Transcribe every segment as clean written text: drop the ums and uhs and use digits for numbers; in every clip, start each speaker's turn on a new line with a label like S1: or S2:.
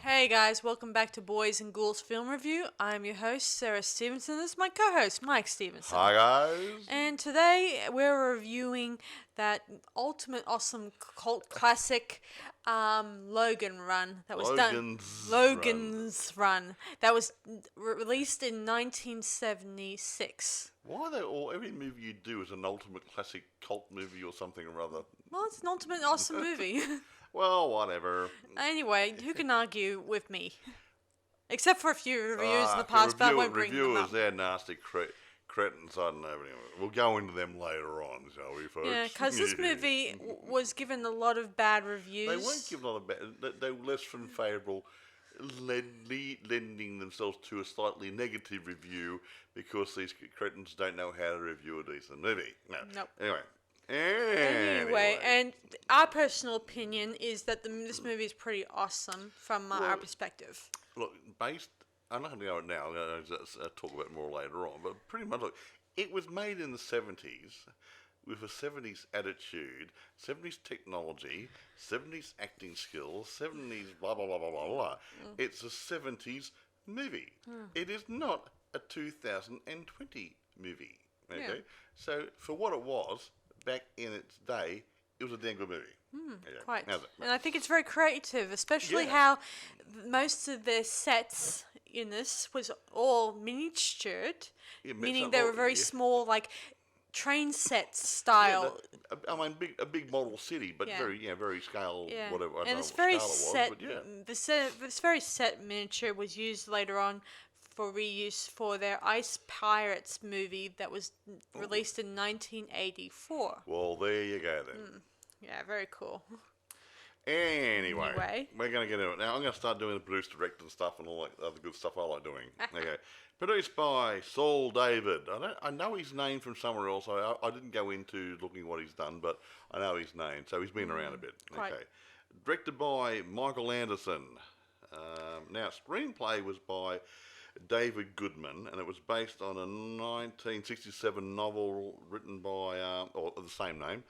S1: Hey guys, welcome back to Boys and Ghouls Film Review. I'm your host, Sarah Stephenson. This is my co-host, Mike Stephenson.
S2: Hi guys.
S1: And today we're reviewing that ultimate awesome cult classic, Logan Run. That was Logan's Run. That was released in 1976.
S2: Why are they all? Every movie you do is an ultimate classic cult movie or something or other.
S1: Well, it's an ultimate awesome movie.
S2: Well, whatever.
S1: Anyway, who can argue with me? Except for a few reviews in the past, but I won't bring them up.
S2: They're nasty cretins. I don't know. Anyway, we'll go into them later on, shall we, folks?
S1: Yeah, because this movie was given a lot of bad reviews.
S2: They weren't given a lot of bad. They were less than favourable, lending themselves to a slightly negative review because these cretins don't know how to review a decent movie. No. Nope. Anyway,
S1: and our personal opinion is that this movie is pretty awesome from our perspective.
S2: Look, I'm not going to go now. I'm going to talk about it more later on. But pretty much, look, it was made in the 70s with a 70s attitude, 70s technology, 70s acting skills, 70s blah, blah, blah, blah, blah, blah. It's a 70s movie. It is not a 2020 movie. Okay? Yeah. So, for what it was, back in its day, it was a damn good movie. Okay.
S1: Quite. And I think it's very creative, especially how most of the sets in this was all miniatured, meaning they were very small, like train set style.
S2: A big model city, but very scale, whatever.
S1: And it's very set. This very set miniature was used later on for reuse for their Ice Pirates movie that was released in 1984.
S2: Well, there you go then.
S1: Yeah, very cool.
S2: Anyway, we're going to get into it. Now, I'm going to start doing the produce, direct and stuff and all that other good stuff I like doing. Okay. Produced by Saul David. I know his name from somewhere else. I didn't go into looking what he's done, but I know his name, so he's been around a bit. Okay. Directed by Michael Anderson. Now, screenplay was by David Goodman, and it was based on a 1967 novel written by, or the same name,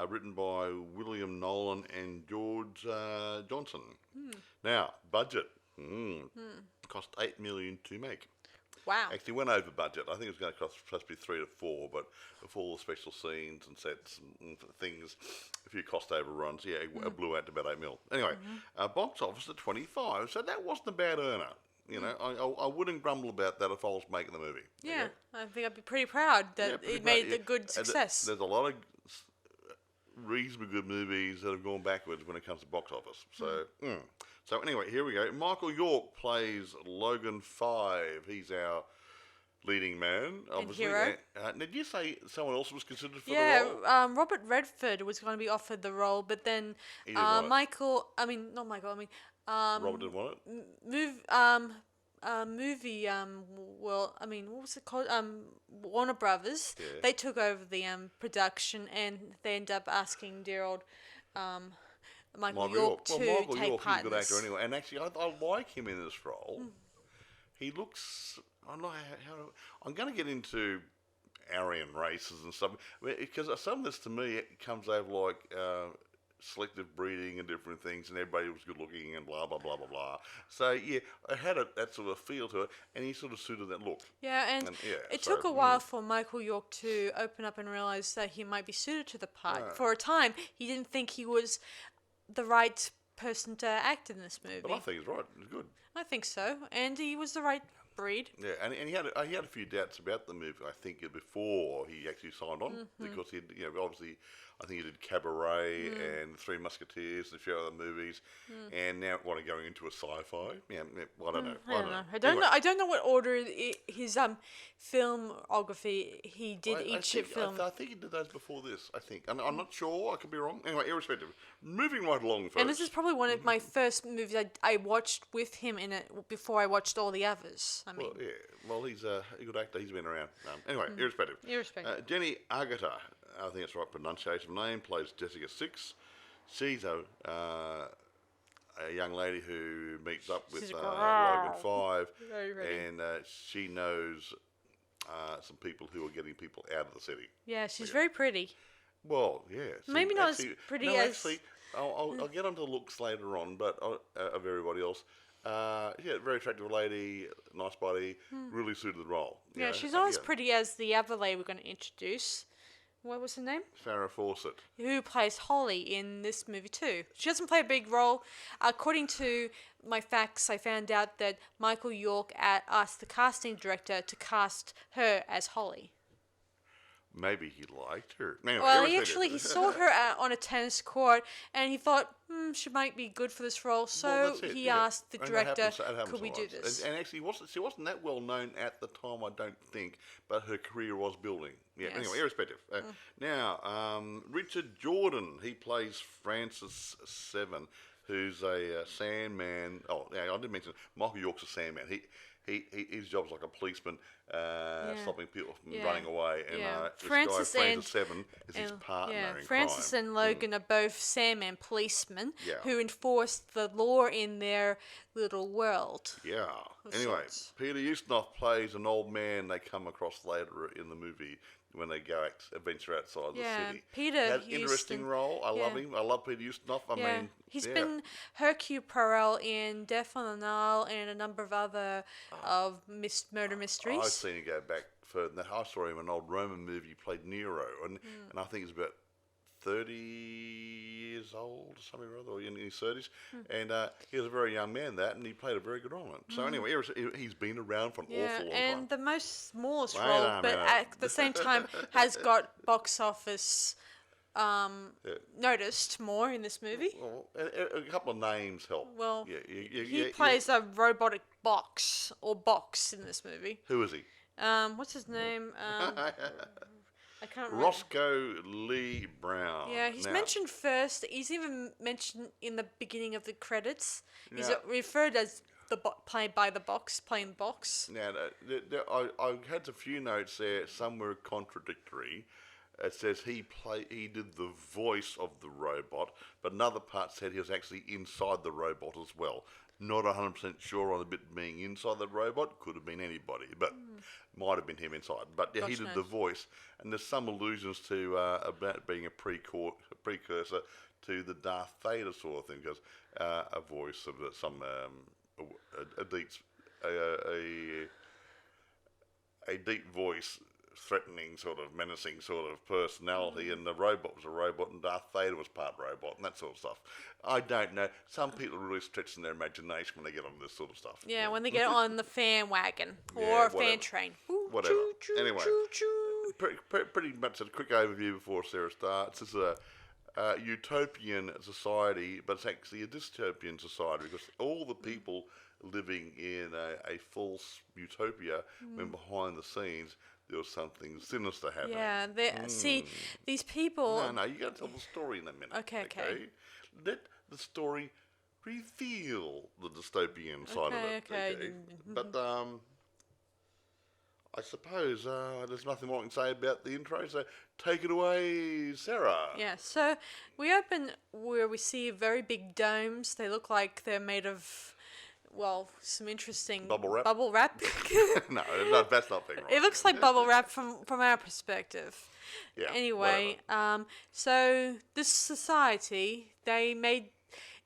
S2: written by William Nolan and George Johnson. Now, budget. Cost $8 million to make.
S1: Wow.
S2: Actually went over budget. I think it was going to cost supposed to be 3 to 4, but with all the special scenes and sets and things, a few cost overruns, it blew out to about $8 million. Anyway, box office at 25, so that wasn't a bad earner. You know, I wouldn't grumble about that if I was making the movie.
S1: Yeah, okay? I think I'd be pretty proud that it made a good success.
S2: There's a lot of reasonably good movies that have gone backwards when it comes to box office. So, so anyway, here we go. Michael York plays Logan 5. He's our leading man, obviously.
S1: And hero.
S2: Did you say someone else was considered for the role?
S1: Yeah, Robert Redford was going to be offered the role, but then Robert didn't
S2: want it?
S1: What was it called? Warner Brothers. Yeah. They took over the production, and they ended up asking dear old Michael York to take part in this. He's a good actor anyway,
S2: and actually, I like him in this role. He looks. I'm going to get into Aryan races and stuff because some of this to me it comes over like selective breeding and different things, and everybody was good looking and blah blah blah blah blah. So yeah, it had that sort of feel to it, and he sort of suited that look.
S1: Yeah, and it took a while for Michael York to open up and realize that he might be suited to the part. For a time, he didn't think he was the right person to act in this movie.
S2: But I think he's right. He's good.
S1: I think so, and he was the right breed.
S2: Yeah, and he had a few doubts about the movie. I think before he actually signed on because he, obviously, I think he did Cabaret and Three Musketeers and a few other movies, and now want to go into a sci-fi. Yeah, I don't know.
S1: I don't know what order his filmography he did each film.
S2: I think he did those before this. I think. I'm not sure. I could be wrong. Anyway, irrespective. Moving right along, folks.
S1: And this is probably one of my first movies I watched with him in it before I watched all the others.
S2: He's a good actor. He's been around. Anyway, irrespective. Jenny Agutter, I think that's the right pronunciation of the name, plays Jessica Six. She's a young lady who meets up with Logan 5, and she knows some people who are getting people out of the city.
S1: Yeah, she's very pretty.
S2: Well, yeah.
S1: Maybe not as pretty as...
S2: Actually, I'll get onto the looks later on, but of everybody else. very attractive lady, nice body, really suited the role.
S1: Yeah, she's not as pretty as the other lady we're going to introduce. What was her name?
S2: Farrah Fawcett.
S1: Who plays Holly in this movie too. She doesn't play a big role. According to my facts, I found out that Michael York asked the casting director to cast her as Holly.
S2: Maybe he liked her. Anyway,
S1: well, he saw her on a tennis court, and he thought, she might be good for this role. So he asked the director, could we do this?
S2: And actually, she wasn't that well known at the time, I don't think, but her career was building. Yeah. Yes. Anyway, irrespective. Now, Richard Jordan, he plays Francis Seven, who's a Sandman. Oh, yeah, I didn't mention Michael York's a Sandman. His job's like a policeman, stopping people from running away. And Francis Seven is his partner in
S1: Francis
S2: crime.
S1: and Logan are both Sandman policemen who enforce the law in their little world.
S2: Yeah. Anyway, Peter Ustinov plays an old man they come across later in the movie when they go adventure outside the city.
S1: Peter
S2: He has an interesting role. I love him. I love Peter Ustinov. I mean,
S1: he's been Hercule Poirot in Death on the Nile and a number of other murder mysteries.
S2: I've seen him go back further than that. I saw him in an old Roman movie. He played Nero, and I think he's about 30 years old, something or other, or in his 30s. And he was a very young man, and he played a very good role in it. So anyway, he's been around for an awful long time.
S1: And the most smallest role, but at the same time has got box office noticed more in this movie.
S2: Well, a couple of names help.
S1: Well, he plays a robotic box in this movie.
S2: Who is he?
S1: What's his name? I can't remember.
S2: Roscoe Lee Brown.
S1: Yeah, he's mentioned first. He's even mentioned in the beginning of the credits. He's referred as playing the box.
S2: Now, I had a few notes there. Some were contradictory. It says he did the voice of the robot, but another part said he was actually inside the robot as well. Not 100% sure on the bit being inside the robot. Could have been anybody, but might have been him inside. But he did the voice, and there's some allusions to about being a precursor to the Darth Vader sort of thing, because a voice of some a deep voice, threatening sort of menacing sort of personality, and the robot was a robot, and Darth Vader was part robot, and that sort of stuff. I don't know. Some people really stretch in their imagination when they get on this sort of stuff.
S1: Yeah, when they get on the fan wagon or fan train.
S2: Whatever. Anyway, pretty much a quick overview before Sarah starts. It's a utopian society, but it's actually a dystopian society, because all the people living in a false utopia, when behind the scenes there was something sinister happening.
S1: Yeah, see, these people...
S2: No, you got to tell the story in a minute.
S1: Okay.
S2: Let the story reveal the dystopian side of it. Okay. But I suppose there's nothing more I can say about the intro, so take it away, Sarah.
S1: Yeah, so we open where we see very big domes. They look like they're made of... Well, some interesting
S2: bubble wrap. No, that's not being right.
S1: It looks like bubble wrap from our perspective.
S2: Yeah.
S1: Anyway, so this society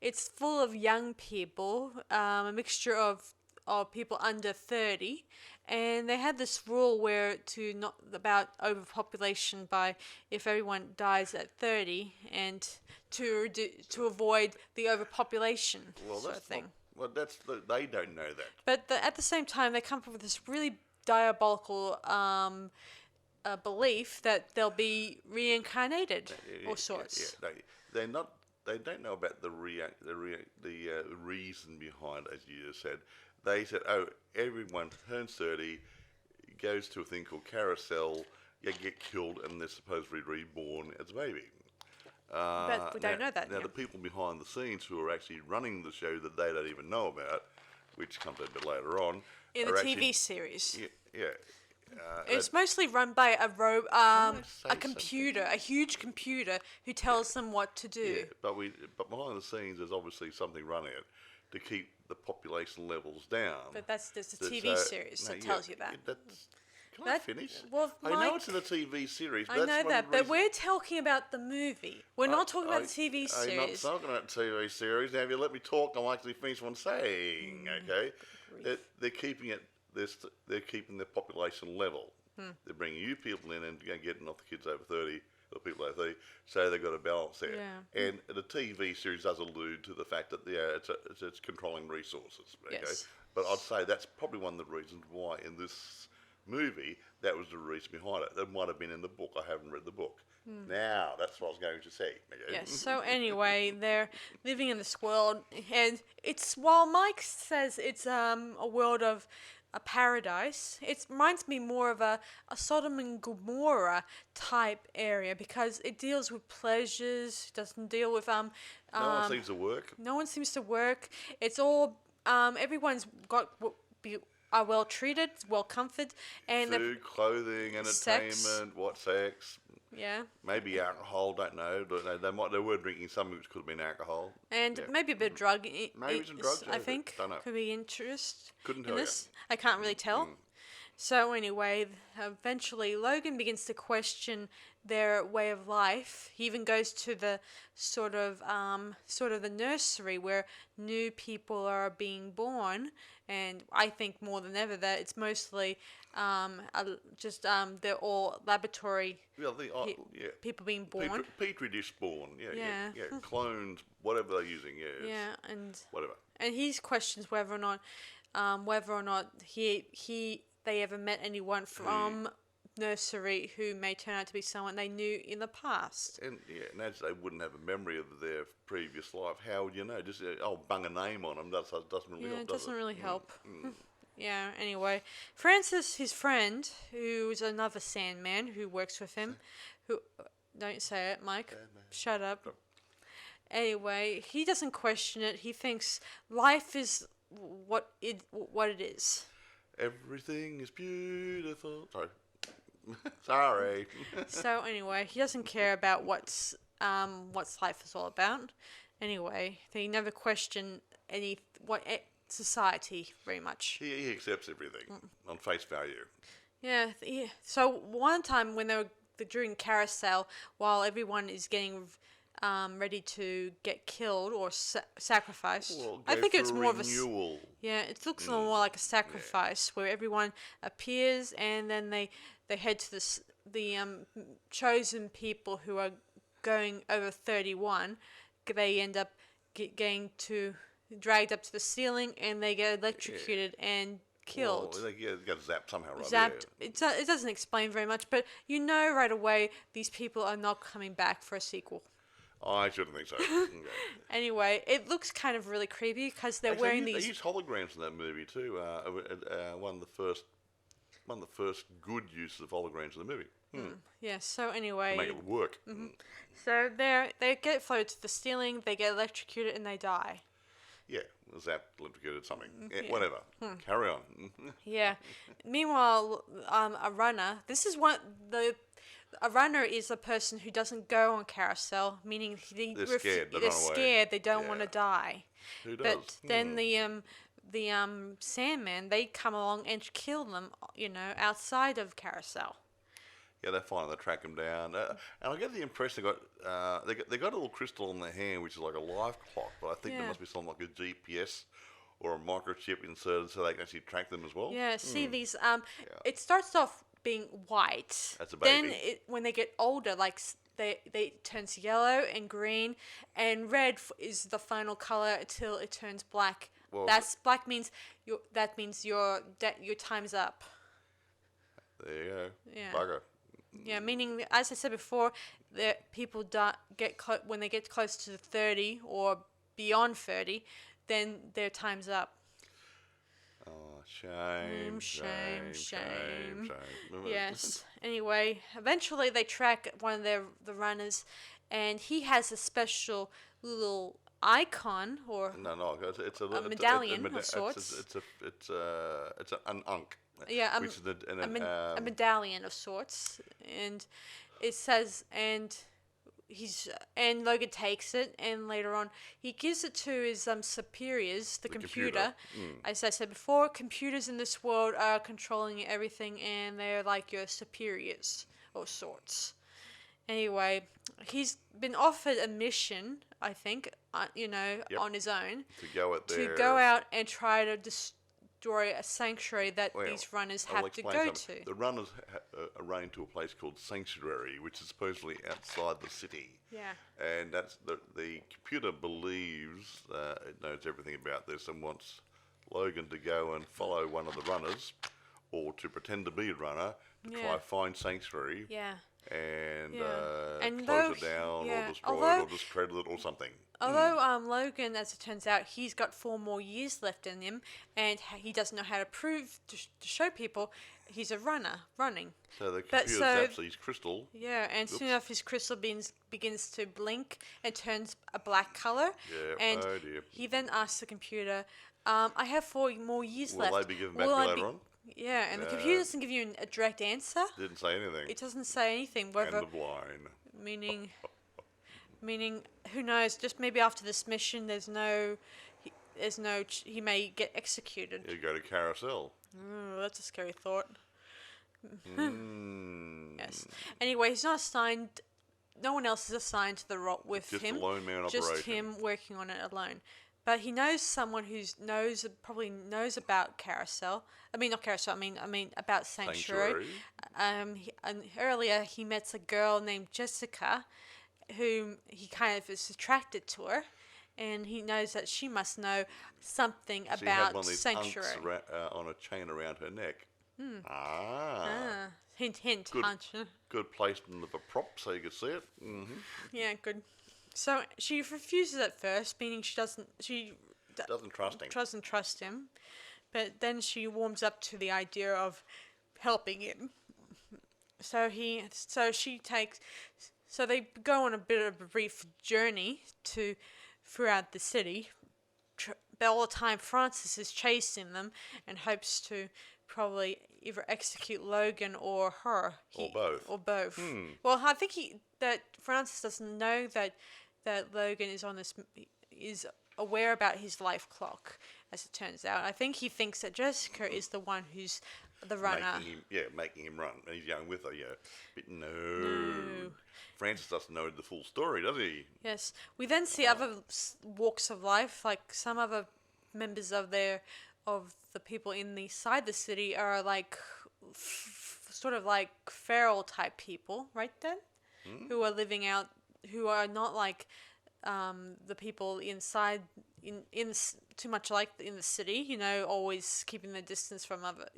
S1: it's full of young people, a mixture of people under 30, and they had this rule about overpopulation by if everyone dies at 30, and to avoid the overpopulation sort of thing.
S2: Well, they don't know that.
S1: But at the same time, they come up with this really diabolical belief that they'll be reincarnated, or sorts.
S2: Yeah, they don't know about the reason behind, as you just said. They said, everyone turns 30, goes to a thing called carousel, you get killed, and they're supposedly reborn as a baby.
S1: But we don't know that.
S2: Now, the people behind the scenes who are actually running the show that they don't even know about, which comes a bit later on,
S1: in the TV series.
S2: Yeah.
S1: It's mostly run by a computer, a huge computer who tells them what to do.
S2: Yeah, but behind the scenes, there's obviously something running it to keep the population levels down.
S1: But there's a TV series that tells you that.
S2: Can I finish?
S1: Well,
S2: I know it's in the TV series. But
S1: I know that, but we're talking about the movie. We're not talking about the TV series.
S2: I'm not talking about the TV series. Now, if you let me talk, I'll actually finish what I'm saying. Okay, they're keeping it. They're keeping the population level. They're bringing new people in and getting off the kids over 30. The people over 30, so they've got a balance there.
S1: Yeah.
S2: And the TV series does allude to the fact that it's controlling resources. Okay?
S1: Yes.
S2: But I'd say that's probably one of the reasons why in this movie that was the reason behind it. That might have been in the book. I haven't read the book. Now that's what I was going to say. Okay?
S1: Yes. So anyway, they're living in this world, and it's while Mike says it's a world of a paradise, it reminds me more of a Sodom and Gomorrah type area because it deals with pleasures, doesn't deal with
S2: no one seems to work.
S1: No one seems to work. It's all everyone's are well treated, well comforted, and
S2: food, clothing, entertainment, sex.
S1: Yeah.
S2: Maybe alcohol, don't know. They were drinking some which could have been alcohol.
S1: And maybe a bit of drug.
S2: Maybe some drugs.
S1: I think.
S2: Don't know.
S1: Could be interest.
S2: Couldn't
S1: in
S2: tell
S1: this. I can't really tell. So anyway, eventually Logan begins to question their way of life. He even goes to the sort of the nursery where new people are being born, and I think more than ever that it's mostly they're all laboratory people being born.
S2: Petri dish spawn, yeah. Clones, whatever they're using,
S1: Yeah, and
S2: whatever.
S1: And he questions whether or not they ever met anyone from nursery who may turn out to be someone they knew in the past.
S2: And as they wouldn't have a memory of their previous life, how would you know? Just bung a name on them doesn't really help.
S1: It doesn't really help. Yeah. Anyway, Francis, his friend, who's another Sandman who works with him, who don't say it, Mike. Shut up. Anyway, he doesn't question it. He thinks life is what it is.
S2: Everything is beautiful. Sorry.
S1: So anyway, he doesn't care about what's life is all about. Anyway, they never question society very much.
S2: He accepts everything on face value.
S1: Yeah. So one time when they were during carousel, while everyone is getting ready to get killed or sacrificed.
S2: Well,
S1: I think it's more
S2: renewal.
S1: it looks more like a sacrifice where everyone appears and then they head to the chosen people who are going over 31. They end up getting dragged up to the ceiling and they get electrocuted and killed.
S2: Well, they get zapped somehow, right?
S1: Zapped. Yeah. It doesn't explain very much, but you know right away these people are not coming back for a sequel.
S2: I shouldn't think so. Okay.
S1: Anyway, it looks kind of really creepy because they're wearing these.
S2: They use holograms in that movie too. One of the first good uses of holograms in the movie.
S1: Yeah. So anyway,
S2: to make it work.
S1: So they get floated to the ceiling, they get electrocuted, and they die.
S2: Yeah, zapped, electrocuted, something. Yeah, whatever. Carry on.
S1: Yeah. Meanwhile, a runner. This is a runner is a person who doesn't go on carousel, meaning they're scared. They're scared. They don't want to die.
S2: Who does?
S1: But then the Sandman, they come along and kill them. Outside of carousel.
S2: Yeah, they finally track him down, and I get the impression they got a little crystal in their hand, which is like a life clock. But I think there must be something like a GPS or a microchip inserted so they can actually track them as well.
S1: Yeah. See these. It starts off being white.
S2: That's a baby.
S1: Then when they get older, like they turns yellow and green, and red is the final color until it turns black. Well, black means your time's up.
S2: There you go.
S1: Yeah.
S2: Bugger.
S1: Yeah, meaning as I said before, that people when they get close to 30 or beyond 30, then their time's up.
S2: Oh, shame.
S1: Yes. Anyway, eventually they track one of the runners, and he has a special little icon or
S2: it's
S1: a medallion of sorts.
S2: It's an unk.
S1: Yeah, a medallion of sorts, and it says, and and Logan takes it, and later on he gives it to his superiors, the computer. As I said before, computers in this world are controlling everything, and they're like your superiors or sorts. Anyway, he's been offered a mission, I think, on his own
S2: to
S1: go out and try to destroy a sanctuary that these runners have to go to.
S2: The runners arranged to a place called Sanctuary, which is supposedly outside the city.
S1: Yeah.
S2: And that's the computer believes it knows everything about this and wants Logan to go and follow one of the runners, or to pretend to be a runner, to try and find Sanctuary.
S1: Yeah.
S2: And close it down, or destroy it, or discredit it, or something.
S1: Although Logan, as it turns out, he's got 4 more years left in him, and he doesn't know how to prove to show people he's a running.
S2: So the computer zaps his crystal.
S1: Yeah, and soon enough his crystal begins to blink and turns a black color.
S2: Yeah,
S1: and
S2: oh dear.
S1: He then asks the computer, I have 4 more years left.
S2: Will they be given back later on?
S1: Yeah, and the computer doesn't give you a direct answer.
S2: Didn't say anything.
S1: It doesn't say anything.
S2: End of line.
S1: Meaning, who knows? Just maybe after this mission, he may get executed.
S2: You go to Carousel.
S1: That's a scary thought. Yes. Anyway, he's not assigned. No one else is assigned to the role with him.
S2: Just a lone man
S1: just
S2: operation.
S1: Him working on it alone. But he knows someone who probably knows about Carousel. I mean, not Carousel. I mean about Sanctuary. And earlier he met a girl named Jessica, whom he kind of is attracted to her, and he knows that she must know something about
S2: Sanctuary. She had one of these
S1: Sanctuary
S2: on a chain around her neck.
S1: Hint.
S2: Good placement of a prop so you could see it. Mm-hmm.
S1: Yeah, good. So she refuses at first, meaning she doesn't trust him. But then she warms up to the idea of helping him. So they go on a bit of a brief journey throughout the city. But all the time Francis is chasing them and hopes to probably either execute Logan or her. Or both. Well, I think that Francis doesn't know that Logan is aware about his life clock, as it turns out. I think he thinks that Jessica is the one who's the runner.
S2: Making him run. And he's going with her, But no. Francis doesn't know the full story, does he?
S1: Yes. We then see other walks of life, like some other members of the people inside the city are like sort of like feral type people, right then? Who are living out, who are not like the people inside in too much like in the city, always keeping their distance from other,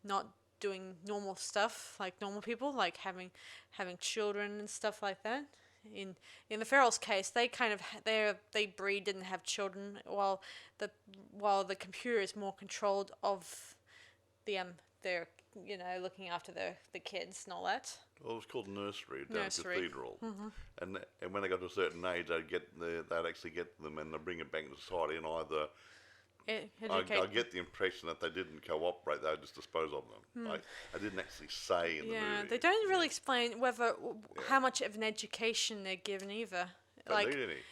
S1: not doing normal stuff like normal people, like having children and stuff like that. In the ferals case, they kind of they breed and have children, while the computer is more controlled of their looking after the kids and all that.
S2: Well, it was called nursery down at Cathedral, and when they got to a certain age, they'd actually get them and they'd bring it back into society, and either. I get the impression that they didn't cooperate; they would just dispose of them. I didn't actually say in the movie.
S1: Yeah, they don't really explain how much of an education they're given either.
S2: Don't need any.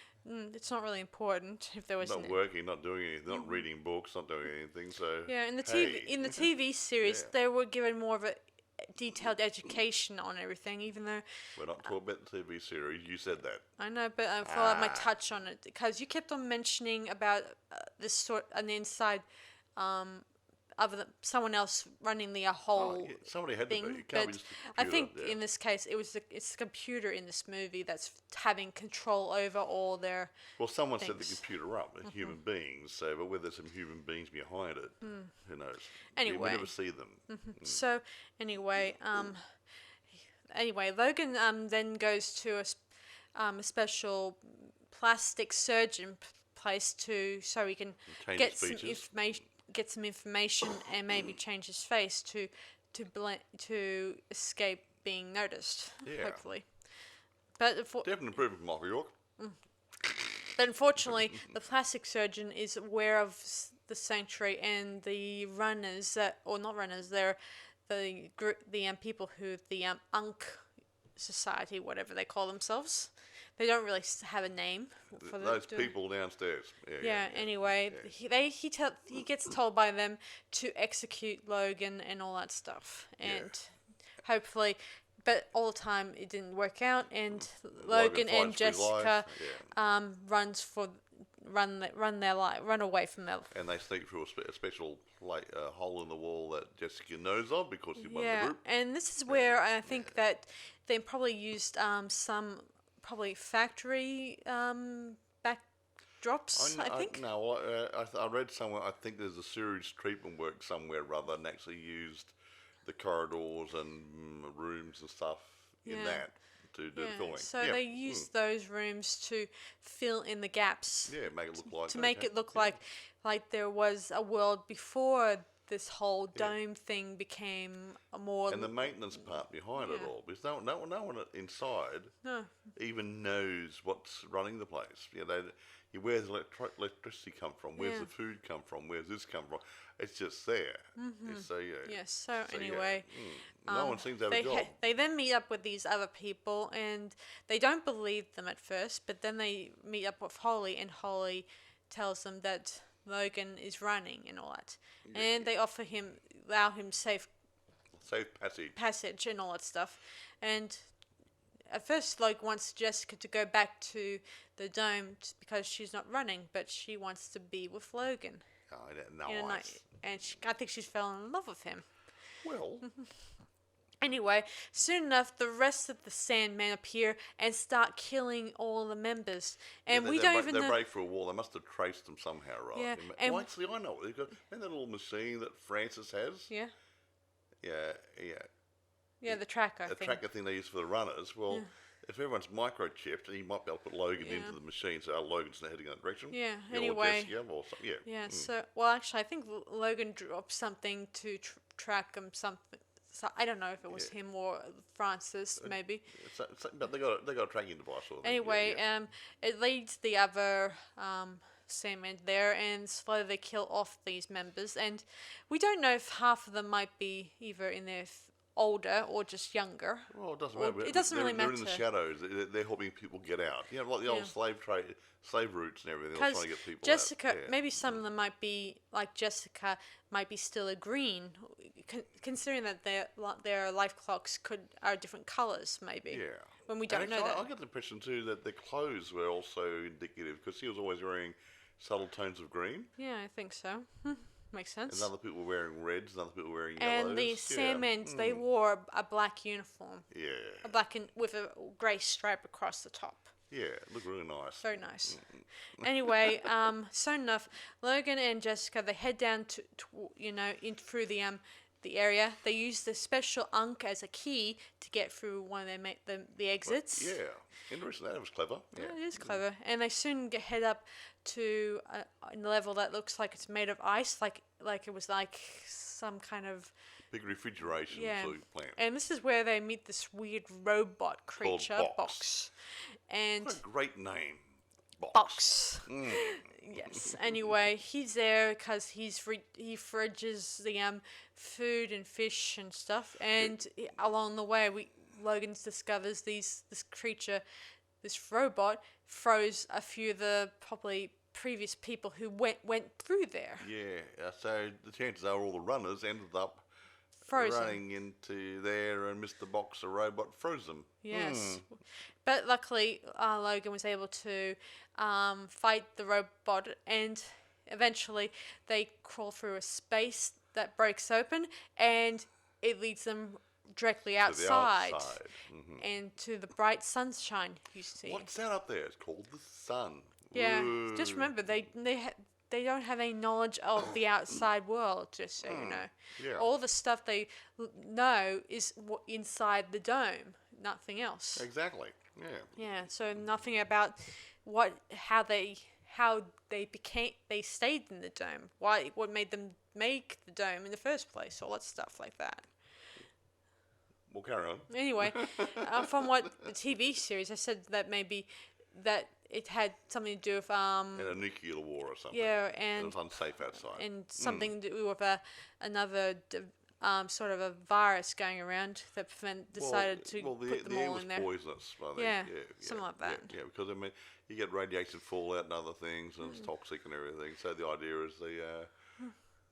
S1: It's not really important if there was
S2: not working, not doing anything, not reading books, not doing anything. So
S1: in the TV series, they were given more of a detailed education on everything, even though
S2: we're not talking about the TV series. You said that.
S1: I know, but I thought I might touch on it because you kept on mentioning about this sort an inside, other than someone else running the whole
S2: somebody had
S1: thing.
S2: To be. It can't be just
S1: I think in this case, it's the computer in this movie that's having control over all their.
S2: Well, someone
S1: things.
S2: set the computer up, human beings. So, but whether there's some human beings behind it, who knows?
S1: Anyway,
S2: we never see them.
S1: So anyway, Logan then goes to a special plastic surgeon place so he can get some information and maybe change his face to escape being noticed. Yeah. Hopefully, but
S2: definite improvement from Michael York.
S1: But unfortunately, the plastic surgeon is aware of the sanctuary and the runners they're the people who the society, whatever they call themselves. They don't really have a name for
S2: those people downstairs.
S1: Anyway,
S2: yeah.
S1: he gets told by them to execute Logan and all that stuff, and hopefully, but all the time it didn't work out, and Logan and Jessica run away from their.
S2: And they sneak through a special hole in the wall that Jessica knows of because she won the group.
S1: And this is where I think that they probably used some. Probably factory backdrops, I think.
S2: I read somewhere, I think there's a sewage treatment work somewhere rather than actually used the corridors and rooms and stuff in that to do filming.
S1: So they used those rooms to fill in the gaps.
S2: Yeah, make it look like...
S1: To make it look like there was a world before this whole dome thing became a more...
S2: And the maintenance part behind it all, because no one inside even knows what's running the place. Where's the electricity come from? Where's the food come from? Where's this come from? It's just there.
S1: Mm-hmm. Anyway...
S2: no one seems to have a job.
S1: They then meet up with these other people, and they don't believe them at first, but then they meet up with Holly, and Holly tells them that Logan is running and all that. And they allow him safe passage and all that stuff. And at first, Logan wants Jessica to go back to the dome because she's not running, but she wants to be with Logan.
S2: Oh, nice.
S1: And I think she's fallen in love with him.
S2: Well...
S1: Anyway, soon enough, the rest of the Sandmen appear and start killing all the members. And we don't even know...
S2: They break through a wall. They must have traced them somehow, right?
S1: Yeah.
S2: Well, actually, I know. They've got that little machine that Francis has.
S1: Yeah.
S2: Yeah.
S1: Yeah, the tracker
S2: thing. The tracker thing they use for the runners. Well, if everyone's microchipped, he might be able to put Logan into the machine so Logan's not heading in that direction.
S1: Yeah,
S2: anyway. Or
S1: So, well, actually, I think Logan dropped something to track him something. So I don't know if it was him or Francis, maybe.
S2: But they got a tracking device.
S1: Anyway, it leads the other Sandmen there, and slowly they kill off these members. And we don't know if half of them might be either in their older or just younger.
S2: Well, it doesn't matter.
S1: It doesn't really matter.
S2: They're in the shadows. They're helping people get out. Like the old slave routes and everything. They're trying to get people
S1: Jessica,
S2: out.
S1: maybe some of them might be, like Jessica, might be still a green, considering that their life clocks are different colours, maybe. Yeah. When we don't know that.
S2: I get the impression, too, that their clothes were also indicative, because she was always wearing subtle tones of green.
S1: Yeah, I think so. Makes sense.
S2: And other people were wearing reds, and other people were wearing yellows.
S1: And the Sandmen, they wore a black uniform.
S2: Yeah.
S1: A black with a grey stripe across the top.
S2: Yeah, it looked really nice.
S1: Very nice. Anyway, soon enough, Logan and Jessica, they head down to in through the area. They use the special Ankh as a key to get through one of the exits.
S2: But, interesting. That was clever.
S1: Yeah, it is clever. And they soon head up to a level that looks like it's made of ice, like it was like some kind of
S2: big refrigeration plant.
S1: And this is where they meet this weird robot creature,
S2: called
S1: Box. And
S2: what a great name.
S1: Box. Yes. Anyway, he's there because he fridges the food and fish and stuff. And along the way, Logan discovers this creature, this robot, froze a few of the probably previous people who went through there.
S2: Yeah. So the chances are all the runners ended up
S1: frozen.
S2: Running into there, and Mr. Box, the robot, froze them.
S1: Yes. But luckily, Logan was able to fight the robot, and eventually they crawl through a space that breaks open, and it leads them directly outside. And to the bright sunshine you see.
S2: What's that up there? It's called the sun.
S1: Yeah. Whoa. Just remember, they don't have any knowledge of the outside world, just so you know. Yeah. All the stuff they know is inside the dome, nothing else.
S2: Exactly. Yeah.
S1: Yeah. So nothing about how they stayed in the dome, what made them make the dome in the first place, all that stuff like that.
S2: We'll carry on.
S1: Anyway, from what the TV series, I said that maybe that it had something to do with
S2: in a nuclear war or something.
S1: Yeah, and
S2: it was unsafe outside.
S1: And something to do with another sort of a virus going around that decided to put them all in there.
S2: The air was poisonous, I think.
S1: Yeah, something like that.
S2: Yeah, because I mean, you get radiation fallout and other things, and it's toxic and everything. So the idea is the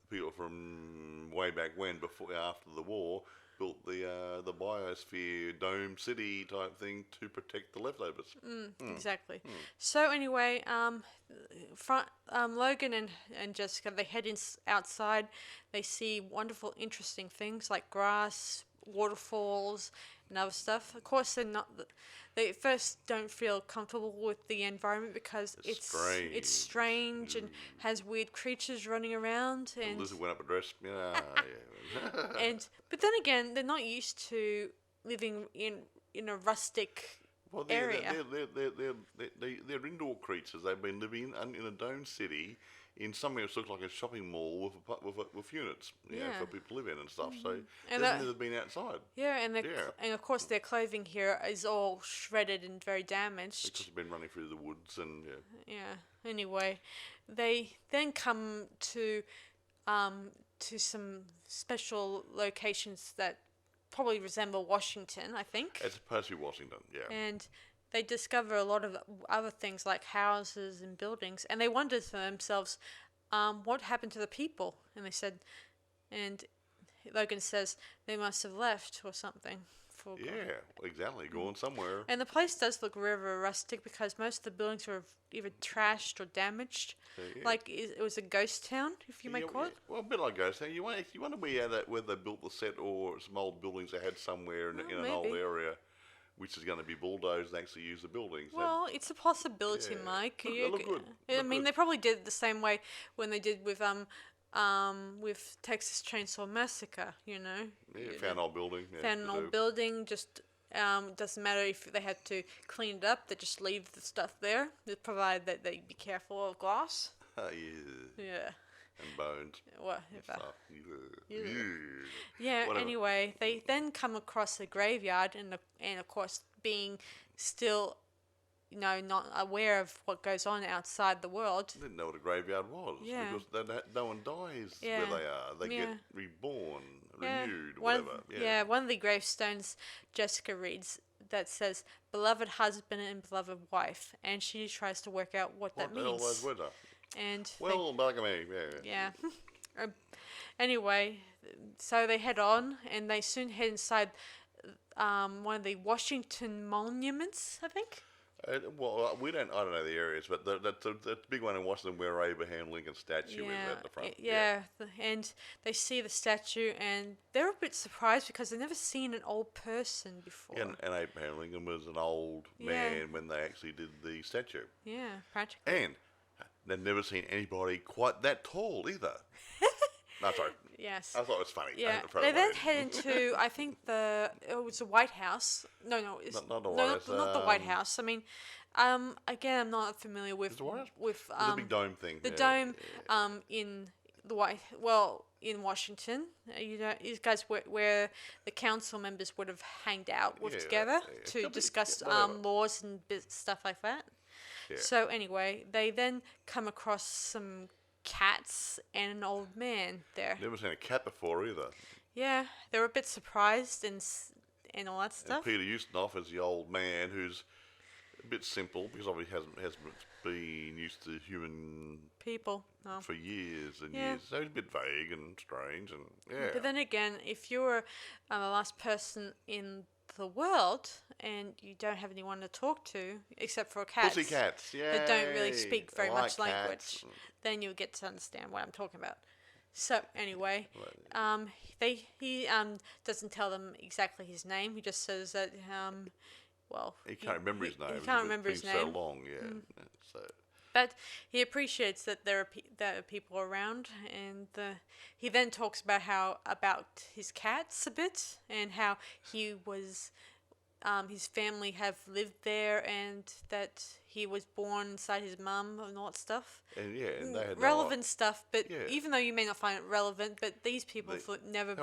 S2: people from way back when, after the war, built the biosphere dome city type thing to protect the leftovers.
S1: Exactly. So anyway, Logan and Jessica, they head outside. They see wonderful, interesting things like grass, waterfalls, and other stuff. Of course, they at first don't feel comfortable with the environment because it's strange and has weird creatures running around. And
S2: the lizard went up a dress. Yeah.
S1: But then again, they're not used to living in a rustic area.
S2: They're indoor creatures. They've been living in a dome city in somewhere that looks like a shopping mall with units, for people to live in and stuff. So they've never been outside.
S1: Yeah, and of course their clothing here is all shredded and very damaged.
S2: Because they've been running through the woods and
S1: Anyway, they then come to some special locations that probably resemble Washington, I think.
S2: It's supposed to be Washington, yeah.
S1: And they discover a lot of other things like houses and buildings, and they wonder to themselves, what happened to the people? And Logan says they must have left or something.
S2: Yeah, exactly. Going somewhere.
S1: And the place does look very rustic because most of the buildings were either trashed or damaged. Like it was a ghost town, if you may call it.
S2: Well, a bit like ghost town. You want to be where they built the set or some old buildings they had somewhere in an old area, which is going to be bulldozed and actually use the buildings.
S1: Well, it's a possibility, Mike.
S2: They look good.
S1: They probably did it the same way when they did with Texas Chainsaw Massacre,
S2: Yeah, found an old building.
S1: Found an old building, just doesn't matter if they had to clean it up, they just leave the stuff there, provided that they be careful of glass. Yeah.
S2: And bones.
S1: Whatever.
S2: Whatever.
S1: Anyway, they then come across a graveyard, and of course, being still not aware of what goes on outside the world.
S2: They didn't know what a graveyard was.
S1: Yeah.
S2: Because no one dies where they are. They get reborn, renewed, whatever.
S1: One of the gravestones Jessica reads that says, "Beloved husband and beloved wife," and she tries to work out what that means.
S2: What the hell those words are?
S1: And
S2: bugger me,
S1: yeah. Anyway, so they head on, and they soon head inside one of the Washington monuments, I think.
S2: I don't know the areas, but that's the big one in Washington where Abraham Lincoln's statue is at the front.
S1: And they see the statue, and they're a bit surprised because they've never seen an old person before.
S2: And Abraham Lincoln was an old man when they actually did the statue.
S1: Yeah, practically.
S2: And they've never seen anybody quite that tall either. No, sorry.
S1: Yes.
S2: I thought it was funny.
S1: Yeah. They then head into, I think it was the White House. No, it's
S2: not the White House.
S1: Not the White House. I mean, again, I'm not familiar with
S2: the big dome thing.
S1: The dome in the in Washington. These guys where the council members would have hanged out together to discuss laws and stuff like that. Yeah. So anyway, they then come across some cats and an old man there.
S2: Never seen a cat before either.
S1: Yeah, they were a bit surprised and all that stuff.
S2: And Peter Ustinov is the old man who's a bit simple because obviously hasn't been used to human
S1: people
S2: for years and years. So he's a bit vague and strange and
S1: But then again, if you're the last person in the world and you don't have anyone to talk to except for cats,
S2: pussycats,
S1: that don't really speak very much language, then you'll get to understand what I'm talking about. So anyway, he doesn't tell them exactly his name. He just says that
S2: he can't remember his name.
S1: He can't remember his name.
S2: So long, So.
S1: But he appreciates that there are people around, and he then talks about his cats a bit and how he was. His family have lived there, and that he was born inside his mum and all that stuff.
S2: And and they had
S1: relevant stuff. But even though you may not find it relevant, but these people never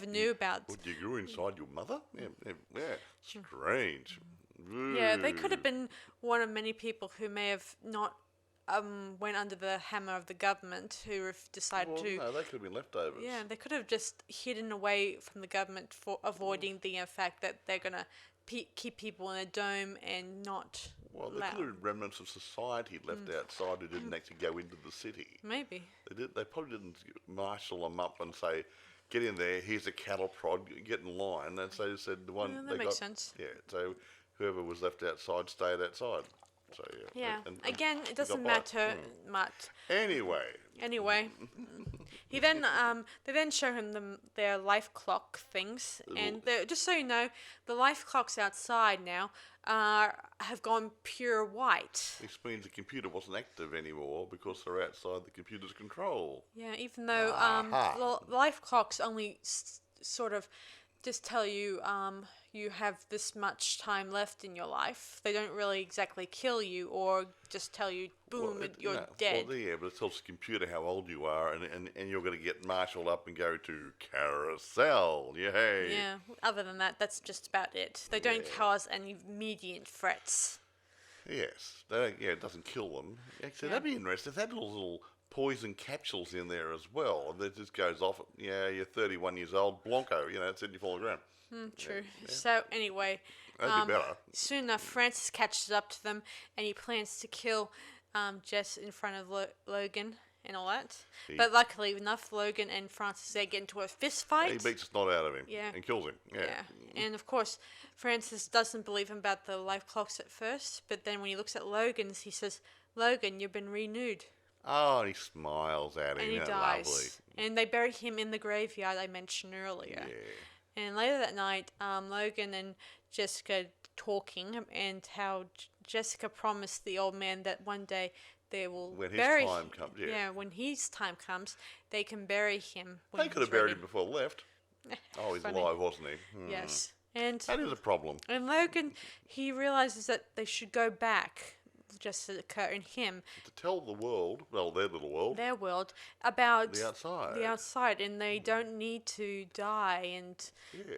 S1: knew about.
S2: What, you grew inside your mother? Yeah, strange.
S1: Yeah, they could have been one of many people who may have not went under the hammer of the government, who decided to.
S2: No, they could have been leftovers.
S1: Yeah, they could have just hidden away from the government for avoiding the fact that they're gonna keep people in a dome and not.
S2: Well, they could have been remnants of society left outside who didn't actually go into the city.
S1: Maybe.
S2: They probably didn't marshal them up and say, "Get in there. Here's a cattle prod. Get in line." And so they said the one
S1: that makes sense.
S2: Yeah. So whoever was left outside stayed outside. So yeah.
S1: Yeah. Again, it doesn't matter much.
S2: Anyway.
S1: He then they then show him their life clock things, and just so you know, the life clocks outside now have gone pure white.
S2: This means the computer wasn't active anymore because they're outside the computer's control.
S1: Yeah, even though the life clocks only sort of just tell you you have this much time left in your life. They don't really exactly kill you or just tell you, boom, you're dead.
S2: Well, yeah, but it tells the computer how old you are, and you're going to get marshalled up and go to carousel. Yay!
S1: Yeah, other than that, that's just about it. They don't cause any immediate threats.
S2: Yes, it doesn't kill them. Actually, that'd be interesting. If they had little poison capsules in there as well, that just goes off. Yeah, you're 31 years old, Blanco. It's in you fall on the ground.
S1: True.
S2: Yeah.
S1: So anyway,
S2: that'd be better.
S1: Soon enough, Francis catches up to them, and he plans to kill Jess in front of Logan and all that. But luckily enough, Logan and Francis, they get into a fist fight.
S2: He beats the snot out of him and kills him. Yeah.
S1: And of course, Francis doesn't believe him about the life clocks at first, but then when he looks at Logan's, he says, "Logan, you've been renewed."
S2: Oh, and he smiles at him.
S1: And he dies.
S2: Lovely.
S1: And they bury him in the graveyard I mentioned earlier.
S2: Yeah.
S1: And later that night, Logan and Jessica talking, and how Jessica promised the old man that one day they will bury him. When his time comes, when his time comes, they can bury him.
S2: They could have buried him before they left. Oh, he's alive, wasn't he?
S1: Yes. And
S2: that is a problem.
S1: And Logan, he realizes that they should go back, Jessica and him,
S2: to tell the world, well, their little world,
S1: about
S2: the outside.
S1: The outside, and they don't need to die and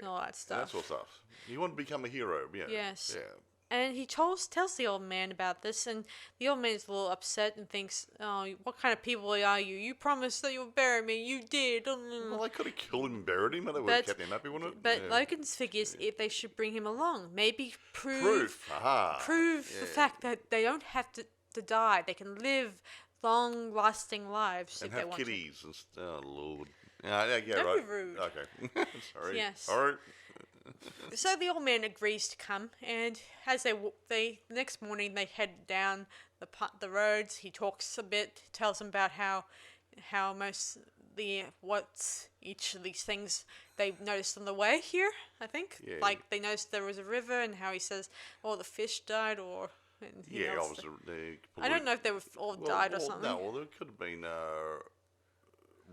S1: all that stuff.
S2: That sort of stuff. You want to become a hero,
S1: Yes.
S2: Yeah.
S1: And he tells the old man about this, and the old man is a little upset and thinks, "Oh, what kind of people are you? You promised that you would bury me. You did."
S2: Well, they could have killed him and buried him, and they would have kept him happy, wouldn't it?
S1: But Logan's figures if they should bring him along. Maybe prove the fact that they don't have to die. They can live long-lasting lives
S2: and
S1: if they want
S2: kitties
S1: to.
S2: Oh, Lord. Yeah,
S1: Don't
S2: right.
S1: be rude.
S2: Okay. Sorry.
S1: Yes.
S2: Sorry.
S1: So the old man agrees to come, and as they the next morning they head down the roads. He talks a bit, tells them about how what's each of these things they noticed on the way here. I think like they noticed there was a river, and how he says, "Oh, the fish died," or
S2: obviously.
S1: I don't know if they were all died or something.
S2: No, well, there could have been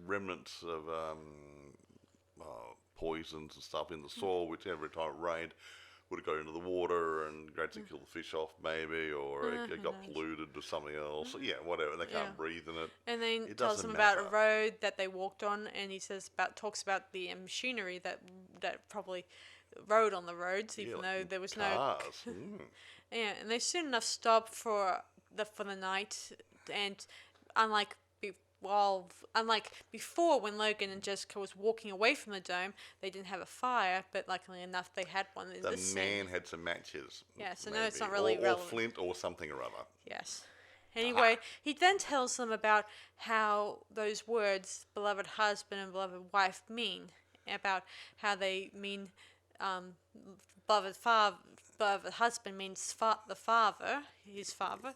S2: remnants of poisons and stuff in the soil, which every time it rained would have gone into the water and gradually killed the fish off, maybe, or it got polluted or something else. Yeah, whatever. They can't breathe in it.
S1: And then it tells them about a road that they walked on, and he talks about the machinery that probably rode on the roads, even though there was
S2: cars.
S1: no. Yeah, and they soon enough stop for the night, and unlike before, when Logan and Jessica was walking away from the dome, they didn't have a fire, but luckily enough they had one in this
S2: man had some matches.
S1: Yeah, so no, it's not really relevant.
S2: Or flint or something or other.
S1: Yes. Anyway, he then tells them about how those words, beloved husband and beloved wife, mean. About how they mean beloved husband means the father, his father.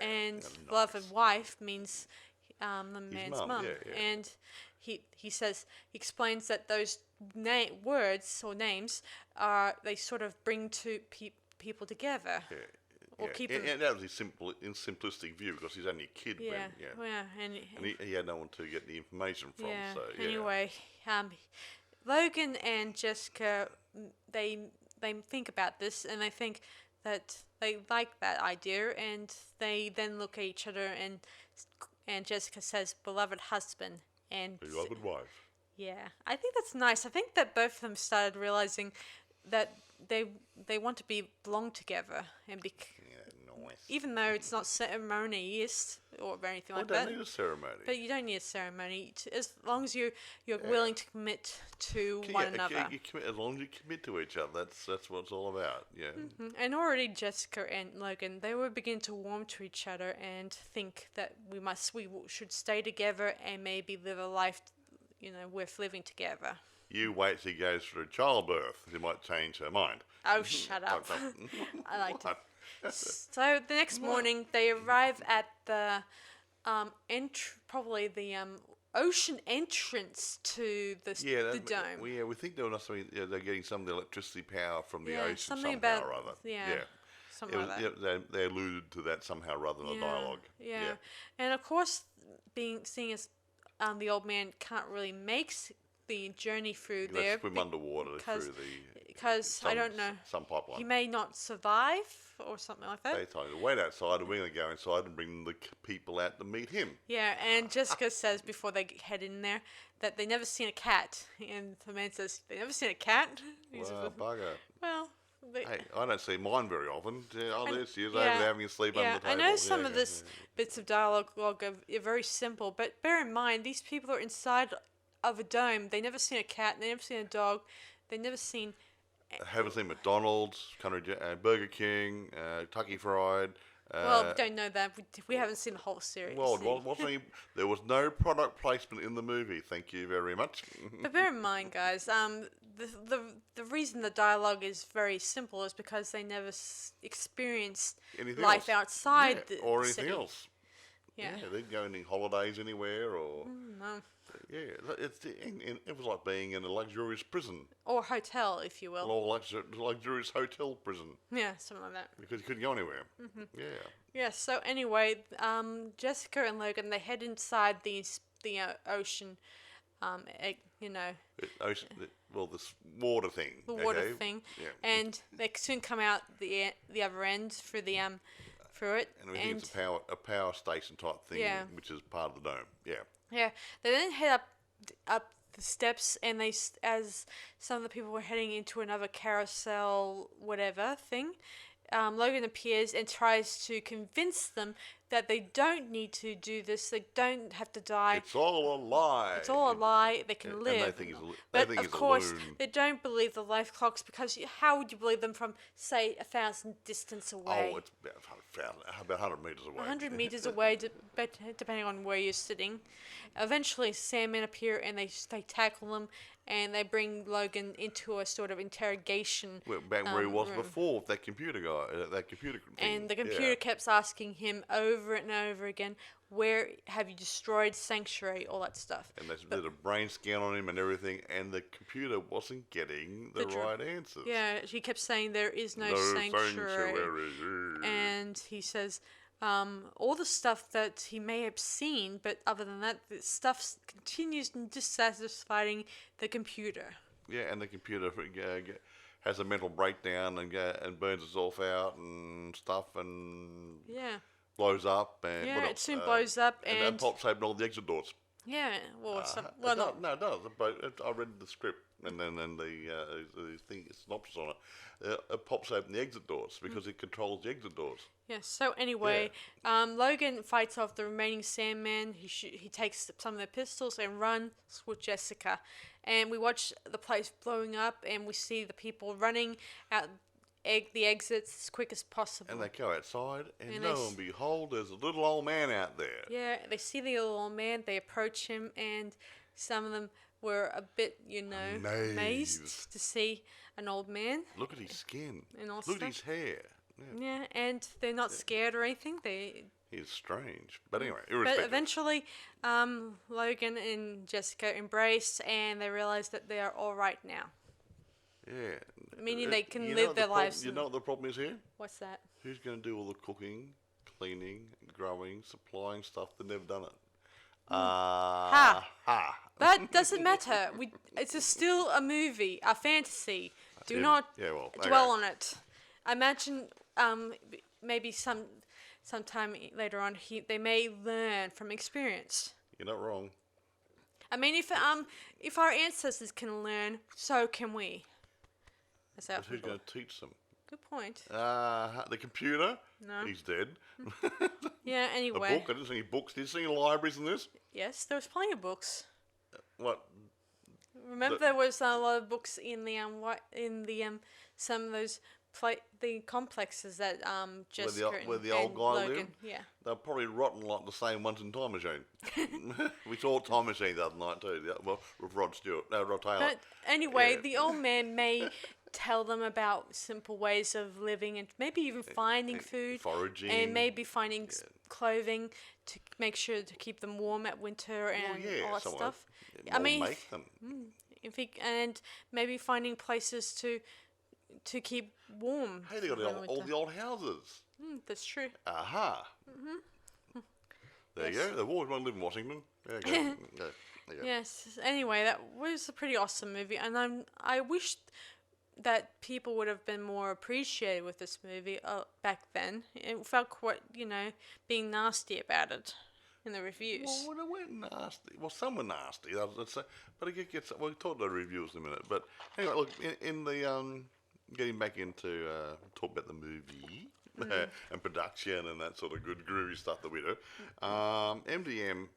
S1: And beloved wife means the man's mum. And he explains that those words or names they sort of bring two people together. Or keep them.
S2: And that was his simplistic view, because he's only a kid then. And he had no one to get the information from.
S1: Yeah.
S2: So,
S1: Anyway, Logan and Jessica, they think about this, and they think that they like that idea, and they then look at each other, and Jessica says, "Beloved husband," and
S2: beloved wife.
S1: Yeah, I think that's nice. I think that both of them started realizing that they want to belong together, and
S2: nice.
S1: even though it's not ceremonious, or anything
S2: I
S1: like
S2: don't
S1: that.
S2: need a ceremony.
S1: But you don't need a ceremony as long as you're willing to commit to one another.
S2: You commit, as long as you commit to each other, that's what it's all about. Yeah.
S1: And already Jessica and Logan, they were beginning to warm to each other and think that we should stay together and maybe live a life, worth living together.
S2: You wait till he goes through childbirth. She might change her mind.
S1: Oh, shut up. I like it. So the next morning, they arrive at the probably the ocean entrance to the dome.
S2: We think they're getting some of the electricity power from the ocean somehow or other.
S1: Something like that.
S2: They alluded to that somehow rather than the dialogue.
S1: Yeah, and of course, seeing as the old man can't really make the journey through there.
S2: Swim underwater
S1: because I don't know.
S2: Some pipeline.
S1: He may not survive or something like that.
S2: They told him to wait outside, and we're going to go inside and bring the people out to meet him.
S1: Yeah, and Jessica says before they head in there that they never seen a cat, and the man says they never seen a cat.
S2: Well, bugger.
S1: Well.
S2: Hey, I don't see mine very often. There she is over there having a sleep under the table.
S1: I know some of this bits of dialogue are very simple, but bear in mind these people are inside of a dome. They never seen a cat. They never seen a dog. They never seen.
S2: Haven't seen McDonald's, Burger King, Kentucky Fried.
S1: Well, we don't know that. We haven't seen the whole series.
S2: Well, there was no product placement in the movie. Thank you very much.
S1: But bear in mind, guys, the reason the dialogue is very simple is because they never experienced life outside
S2: or
S1: the
S2: anything
S1: city.
S2: else.
S1: Yeah,
S2: they didn't go any holidays anywhere or.
S1: No.
S2: Yeah, it was like being in a luxurious prison.
S1: Or hotel, if you will.
S2: Or luxurious hotel prison.
S1: Yeah, something like that.
S2: Because you couldn't go anywhere. Yeah.
S1: Yeah, so anyway, Jessica and Logan, they head inside the ocean,
S2: this water thing.
S1: The water thing. Yeah. And they soon come out the other end through it.
S2: And we think it's a power station type thing, which is part of the dome. Yeah.
S1: Yeah. They then head up the steps, and as some of the people were heading into another carousel, whatever thing, Logan appears and tries to convince them that they don't need to do this. They don't have to die.
S2: It's all a lie.
S1: It's all a lie. They can live.
S2: And they think
S1: but of course, they don't believe the life clocks because how would you believe them from, say, 1,000 distance away?
S2: Oh, it's about 100 meters away.
S1: 100 meters away, depending on where you're sitting. Eventually, Sandmen appear and they tackle them. And they bring Logan into a sort of interrogation.
S2: Back where he was
S1: room.
S2: Before, that computer guy, that computer thing.
S1: And the computer kept asking him over and over again, where have you destroyed Sanctuary, all that stuff.
S2: And they did a brain scan on him and everything, and the computer wasn't getting the right answers.
S1: Yeah, he kept saying there is no sanctuary. And he says all the stuff that he may have seen, but other than that, the stuff continues dissatisfying the computer.
S2: Yeah, and the computer has a mental breakdown and burns itself out and stuff and blows up. And
S1: it soon blows up
S2: and pops open all the exit doors.
S1: Yeah,
S2: No, it does. I read the script and then the thing, synopsis on it. It pops open the exit doors because it controls the exit doors.
S1: Yes. So anyway, Logan fights off the remaining Sandman. He takes some of their pistols and runs with Jessica, and we watch the place blowing up, and we see the people running out the exits as quick as possible.
S2: And they go outside, and lo and behold, there's a little old man out there.
S1: Yeah, they see the little old man. They approach him, and some of them were a bit, amazed to see an old man.
S2: Look at his skin.
S1: And all
S2: Look at his hair.
S1: Yeah, and they're not scared or anything.
S2: He's strange. But anyway,
S1: But eventually, Logan and Jessica embrace, and they realize that they are all right now.
S2: Yeah.
S1: Meaning they can live their lives.
S2: You know what the problem is here?
S1: What's that?
S2: Who's going to do all the cooking, cleaning, growing, supplying stuff? They've never done it.
S1: That doesn't matter. It's still a movie, a fantasy. Do not dwell on it. I imagine maybe sometime later on they may learn from experience.
S2: You're not wrong.
S1: I mean, if our ancestors can learn, so can we.
S2: But who's going to teach them?
S1: Good point.
S2: The computer?
S1: No.
S2: He's dead.
S1: Yeah.
S2: A
S1: Anyway.
S2: book. I didn't see any books. Did you see any libraries in this?
S1: Yes, there was plenty of books.
S2: What?
S1: Remember, there was a lot of books in the some of those the complexes that Jessica
S2: where the
S1: and
S2: old guy
S1: Logan.
S2: lived?
S1: Yeah.
S2: They're probably rotten like the same ones in Time Machine. We saw Time Machine the other night too. Well, with Rod Taylor.
S1: But anyway,
S2: Yeah.
S1: the old man may tell them about simple ways of living and maybe even finding food,
S2: foraging,
S1: and maybe finding clothing to make sure to keep them warm at winter and all that stuff. I mean,
S2: make them.
S1: and maybe finding places to keep warm.
S2: Hey, they got all the old houses.
S1: That's true.
S2: Aha. There you go. They've always wanted to live in Washington. There you go.
S1: Yes. Anyway, that was a pretty awesome movie, and I wish that people would have been more appreciated with this movie back then. It felt quite, being nasty about it in the reviews.
S2: Well, they weren't nasty. Well, some were nasty. But it gets. We'll talk about the reviews in a minute. But anyway, look, in the getting back into talk about the movie and production and that sort of good groovy stuff that we do. MDM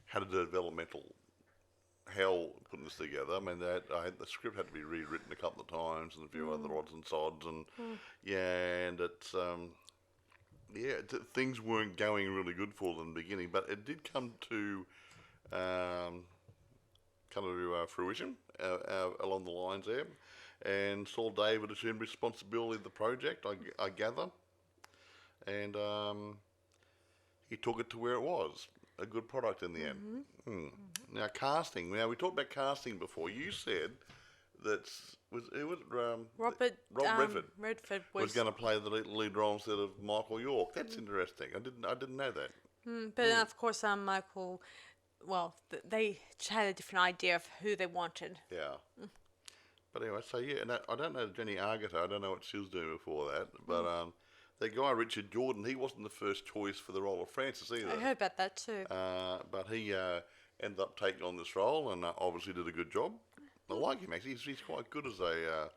S2: had a developmental hell putting this together. I mean, the script had to be rewritten a couple of times and a few other odds and sods, and and it's things weren't going really good for them in the beginning, but it did come to fruition along the lines there, and Saul David assumed responsibility of the project, I gather, and he took it to where it was. A good product in the end. Now casting. Now we talked about casting before. You said that Rob Redford was going to play the lead role instead of Michael York. That's interesting. I didn't know that.
S1: But of course, Michael. Well, they had a different idea of who they wanted.
S2: Yeah. But anyway, so yeah, and I don't know Jenny Agutter. I don't know what she was doing before that, but that guy Richard Jordan, he wasn't the first choice for the role of Francis either.
S1: I heard about that too.
S2: But he ended up taking on this role and obviously did a good job. I like him actually. He's quite good as a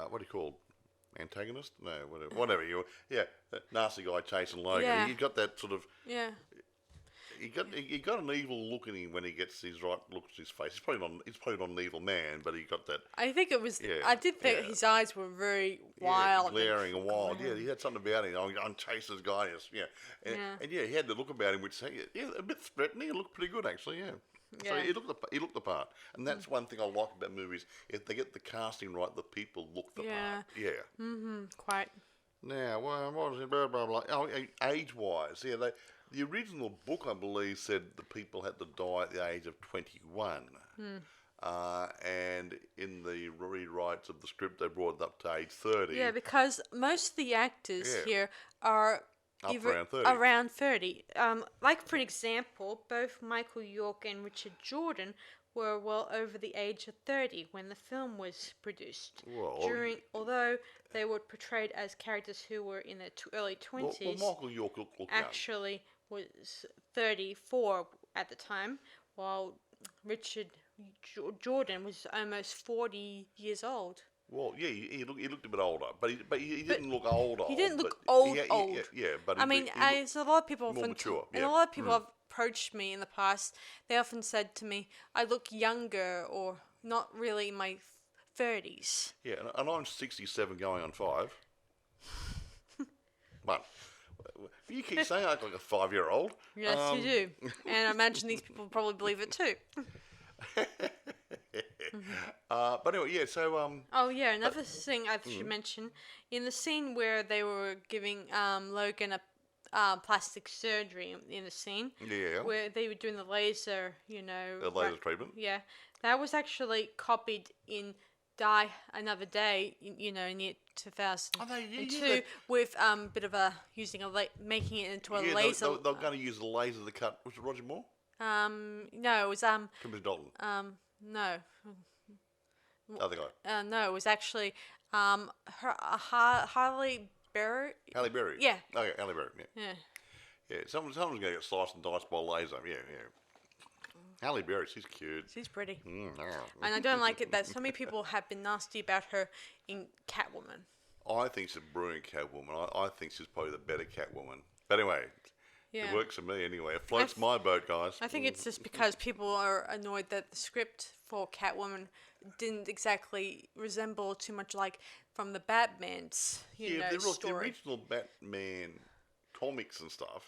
S2: what do you call antagonist? No, whatever you. Yeah, that nasty guy chasing Logan.
S1: Yeah.
S2: He got that sort of.
S1: Yeah.
S2: He got an evil look in him when he gets his right look at his face. He's probably not an evil man, but he got that.
S1: I think it was. Yeah, I did think his eyes were very wild,
S2: glaring and wild. Yeah, he had something about him. I'm chasing this guy. And he had the look about him which said, a bit threatening. It looked pretty good actually. Yeah. So he looked the part, and that's one thing I like about movies. If they get the casting right, the people look the part. Yeah.
S1: Quite.
S2: Now, what was it? Blah blah blah. Oh, age-wise, the original book, I believe, said the people had to die at the age of 21. And in the rewrites of the script, they brought it up to age 30.
S1: Yeah, because most of the actors here are
S2: around
S1: 30. Like, for example, both Michael York and Richard Jordan were well over the age of 30 when the film was produced. Although they were portrayed as characters who were in their early 20s.
S2: Well, Michael York looked
S1: actually was 34 at the time, while Richard Jordan was almost 40 years old.
S2: Well, yeah, he looked a bit older, but he didn't look old.
S1: He didn't look old.
S2: Yeah, but
S1: I mean, as a lot of people
S2: more mature.
S1: And a lot of people have approached me in the past. They often said to me, "I look younger, or not really in my 30s."
S2: Yeah, and I'm 67, going on 5. But you keep saying I look like a 5-year-old.
S1: Yes, you do, and I imagine these people probably believe it too.
S2: But anyway, yeah. So
S1: another thing I should mention, in the scene where they were giving Logan a plastic surgery in the scene, where they were doing the laser,
S2: the laser treatment.
S1: Yeah, that was actually copied in Die Another Day, in the 2002, with bit of making it into a laser.
S2: They're going to use the laser to cut. Was it Roger Moore?
S1: No, it was
S2: Kimberly Dalton.
S1: No.
S2: Other guy.
S1: No, it was actually Halle Berry.
S2: Halle Berry.
S1: Yeah.
S2: Okay, Halle Berry. Yeah. Yeah. Someone's going to get sliced and diced by a laser. Yeah. Halle Berry, she's cute.
S1: She's pretty.
S2: Yeah.
S1: And I don't like it that so many people have been nasty about her in Catwoman.
S2: I think she's a brilliant Catwoman. I think she's probably the better Catwoman. But anyway, it works for me anyway. It floats my boat, guys.
S1: I think it's just because people are annoyed that the script for Catwoman didn't exactly resemble too much like from the Batman's, story.
S2: The original Batman comics and stuff,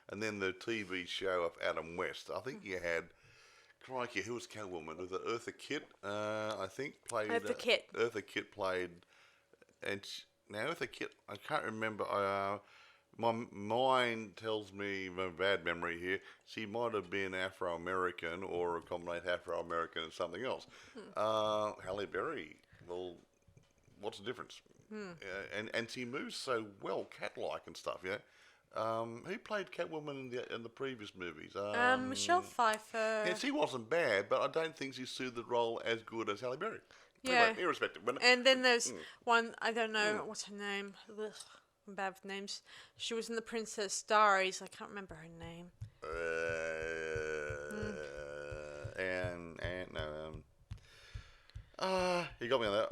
S2: and then the TV show of Adam West. I think you had, crikey, who was Catwoman? Was it Eartha Kitt? I think played.
S1: Eartha Kitt.
S2: Eartha Kitt played, and now Eartha Kitt. I can't remember. My mind tells me, my bad memory here, she might have been Afro-American or a combination Afro-American and something else. Halle Berry, well, what's the difference? And she moves so well, cat-like and stuff, who played Catwoman in the previous movies?
S1: Michelle Pfeiffer.
S2: Yeah, she wasn't bad, but I don't think she suited the role as good as Halle Berry.
S1: Yeah.
S2: Anyway, irrespective.
S1: And then there's one, I don't know, what's her name? Ugh, I'm bad with names. She was in The Princess Diaries. I can't remember her name.
S2: You got me on that.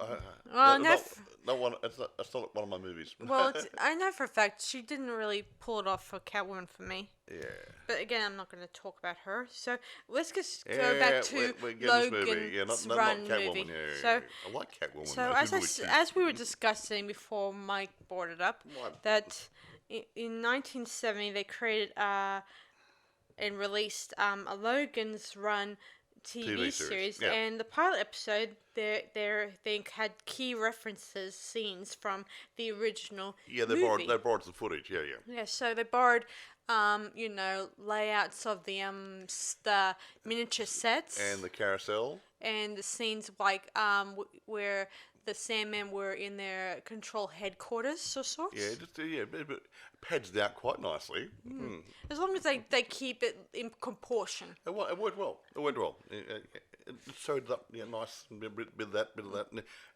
S2: That's not one of my movies.
S1: Well, I know for a fact she didn't really pull it off for Catwoman for me.
S2: Yeah.
S1: But again, I'm not going to talk about her. So let's just go back to Logan's Run movie.
S2: Yeah.
S1: So
S2: I like Catwoman.
S1: So as we were discussing before Mike brought it up, that in 1970 they created and released a Logan's Run TV series, and the pilot episode they had key references, scenes from the original movie.
S2: They borrowed some footage.
S1: Yeah, so they borrowed layouts of the miniature sets
S2: and the carousel
S1: and the scenes like where the Sandmen were in their control headquarters or sorts.
S2: Yeah, it pads it out quite nicely.
S1: As long as they keep it in proportion.
S2: It worked well. It showed up nice, bit of that.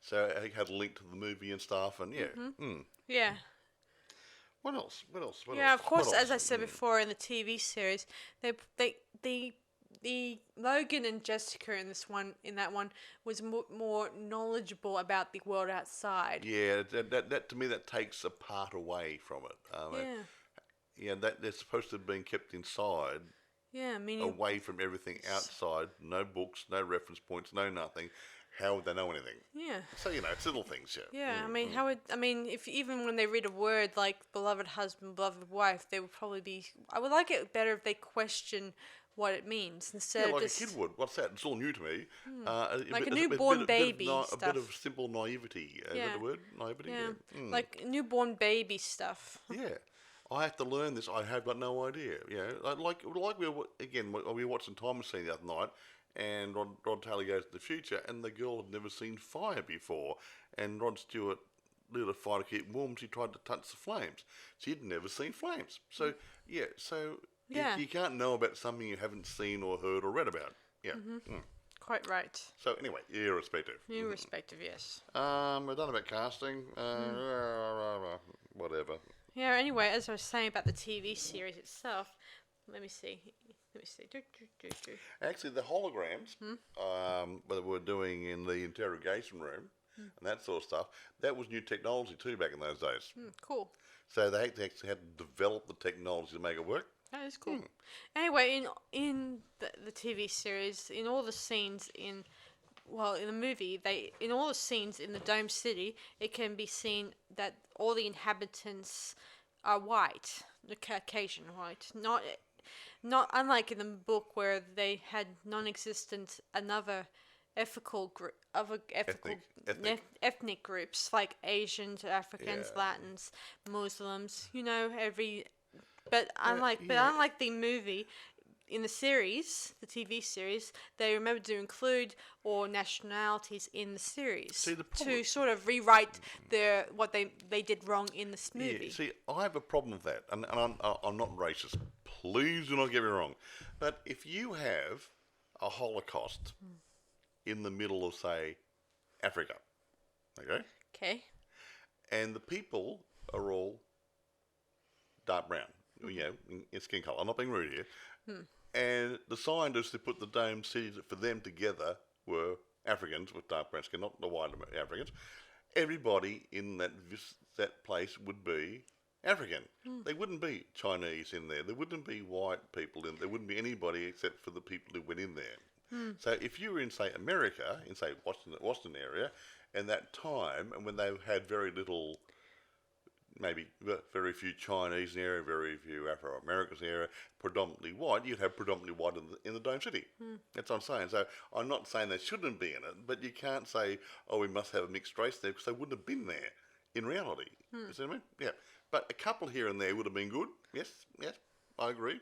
S2: So it had a link to the movie and stuff, and
S1: Yeah.
S2: What else?
S1: Of course, as I said before, in the TV series, the Logan and Jessica in that one was more knowledgeable about the world outside.
S2: Yeah, that to me that takes a part away from it. That they're supposed to have been kept inside.
S1: Yeah, meaning
S2: away from everything outside. No books, no reference points, no nothing. How would they know anything?
S1: Yeah.
S2: So it's little things.
S1: Yeah. If even when they read a word like beloved husband, beloved wife, they would probably be. I would like it better if they question what it means instead of just.
S2: A kid would. What's that? It's all new to me.
S1: Like a newborn baby stuff.
S2: A bit of simple naivety. Is that the word? Naivety.
S1: Yeah. Like newborn baby stuff.
S2: Yeah. I have to learn this. I have got no idea. Like we were watching Time Machine the other night, and Rod Taylor goes to the future, and the girl had never seen fire before, and Rod Stewart lit a fire to keep warm. She tried to touch the flames. She'd never seen flames. So you can't know about something you haven't seen or heard or read about. Yeah.
S1: Quite right.
S2: So anyway, irrespective.
S1: Irrespective, yes.
S2: We're done about casting. Whatever.
S1: Yeah, anyway, as I was saying about the TV series itself, let me see.
S2: Actually, the holograms that we're doing in the interrogation room and that sort of stuff, that was new technology too back in those days.
S1: Cool.
S2: So they actually had to develop the technology to make it work.
S1: That is cool. Anyway, in the TV series, in all the scenes in the movie, in all the scenes in the Dome City, it can be seen that all the inhabitants are white, the Caucasian white, not unlike in the book where they had non-existent another ethnic groups like Asians, Africans, Latins, Muslims. But unlike the movie. In the series, the TV series, they remember to include all nationalities in the series to sort of rewrite what they did wrong in this movie.
S2: Yeah, I have a problem with that, and I'm not racist. Please do not get me wrong. But if you have a Holocaust in the middle of, say, Africa,
S1: okay,
S2: and the people are all dark brown, in skin colour. I'm not being rude here. And the scientists who put the dome cities for them together were Africans with dark brown skin, not the white Africans. Everybody in that place would be African. There wouldn't be Chinese in there. There wouldn't be white people in there. There wouldn't be anybody except for the people who went in there. So if you were in, say, America, in, say, Washington area, and that time, and when they had very little, maybe very few Chinese in the area, very few Afro-Americans in the area, predominantly white, you'd have predominantly white in the Dome City. That's what I'm saying. So I'm not saying they shouldn't be in it, but you can't say, oh, we must have a mixed race there, because they wouldn't have been there in reality. You see what I mean? Yeah. But a couple here and there would have been good. Yes, I agree.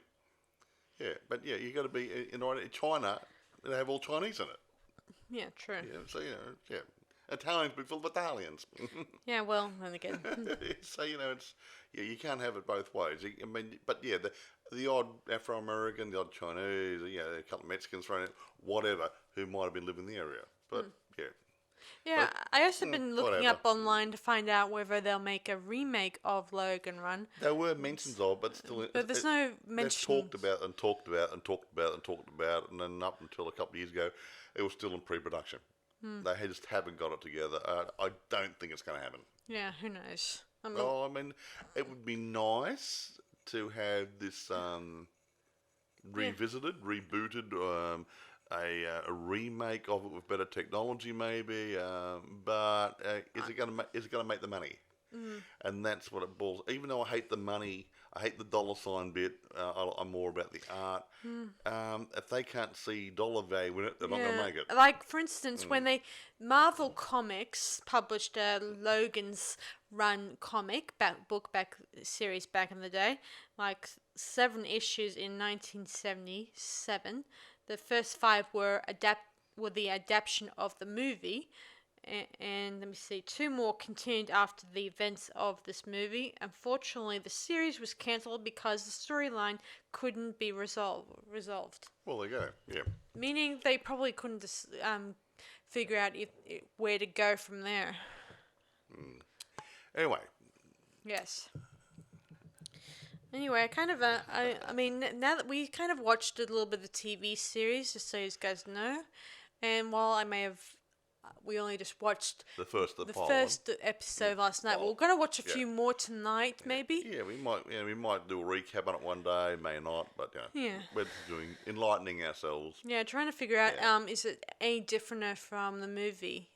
S2: Yeah, but yeah, you got to be in China. They have all Chinese in it.
S1: Yeah, true.
S2: Yeah, so Italians be full of Italians.
S1: Yeah, well, then again.
S2: So it's you can't have it both ways. I mean, but yeah, the odd Afro-American, the odd Chinese, a couple of Mexicans thrown in, whatever, who might have been living in the area. But yeah.
S1: Yeah, I also been looking up online to find out whether they'll make a remake of Logan Run.
S2: There were mentions of, but still.
S1: But there's no mention.
S2: They've talked about, and then up until a couple of years ago, it was still in pre-production. They just haven't got it together. I don't think it's going to happen.
S1: Yeah, who knows?
S2: I mean, it would be nice to have this revisited, rebooted, a remake of it with better technology, maybe. But is it going to make the money? And that's what it boils. Even though I hate the money, I hate the dollar sign bit. I'm more about the art. If they can't see dollar value in it, they're not going to make it.
S1: Like, for instance, when Marvel Comics published a Logan's Run series back in the day, like 7 issues in 1977. The first 5 were the adaptation of the movie. And let me see, 2 more continued after the events of this movie. Unfortunately, the series was cancelled because the storyline couldn't be resolved.
S2: Well, there you go. Yeah.
S1: Meaning they probably couldn't figure out where to go from there.
S2: Anyway.
S1: Yes. Anyway, I mean, now that we kind of watched a little bit of the TV series, just so you guys know, and while we only just watched the first episode last night. We're going to watch a few more tonight, maybe.
S2: Yeah, we might do a recap on it one day, may not, but we're enlightening ourselves.
S1: Yeah, trying to figure out is it any different from the movie?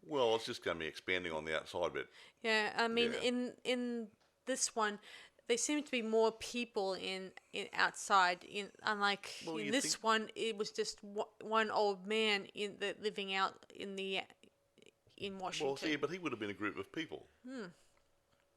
S2: Well, it's just going to be expanding on the outside bit.
S1: Yeah, I mean, in this one, there seem to be more people in outside. Unlike in this one, it was just one old man living out in Washington.
S2: Well, see, but he would have been a group of people,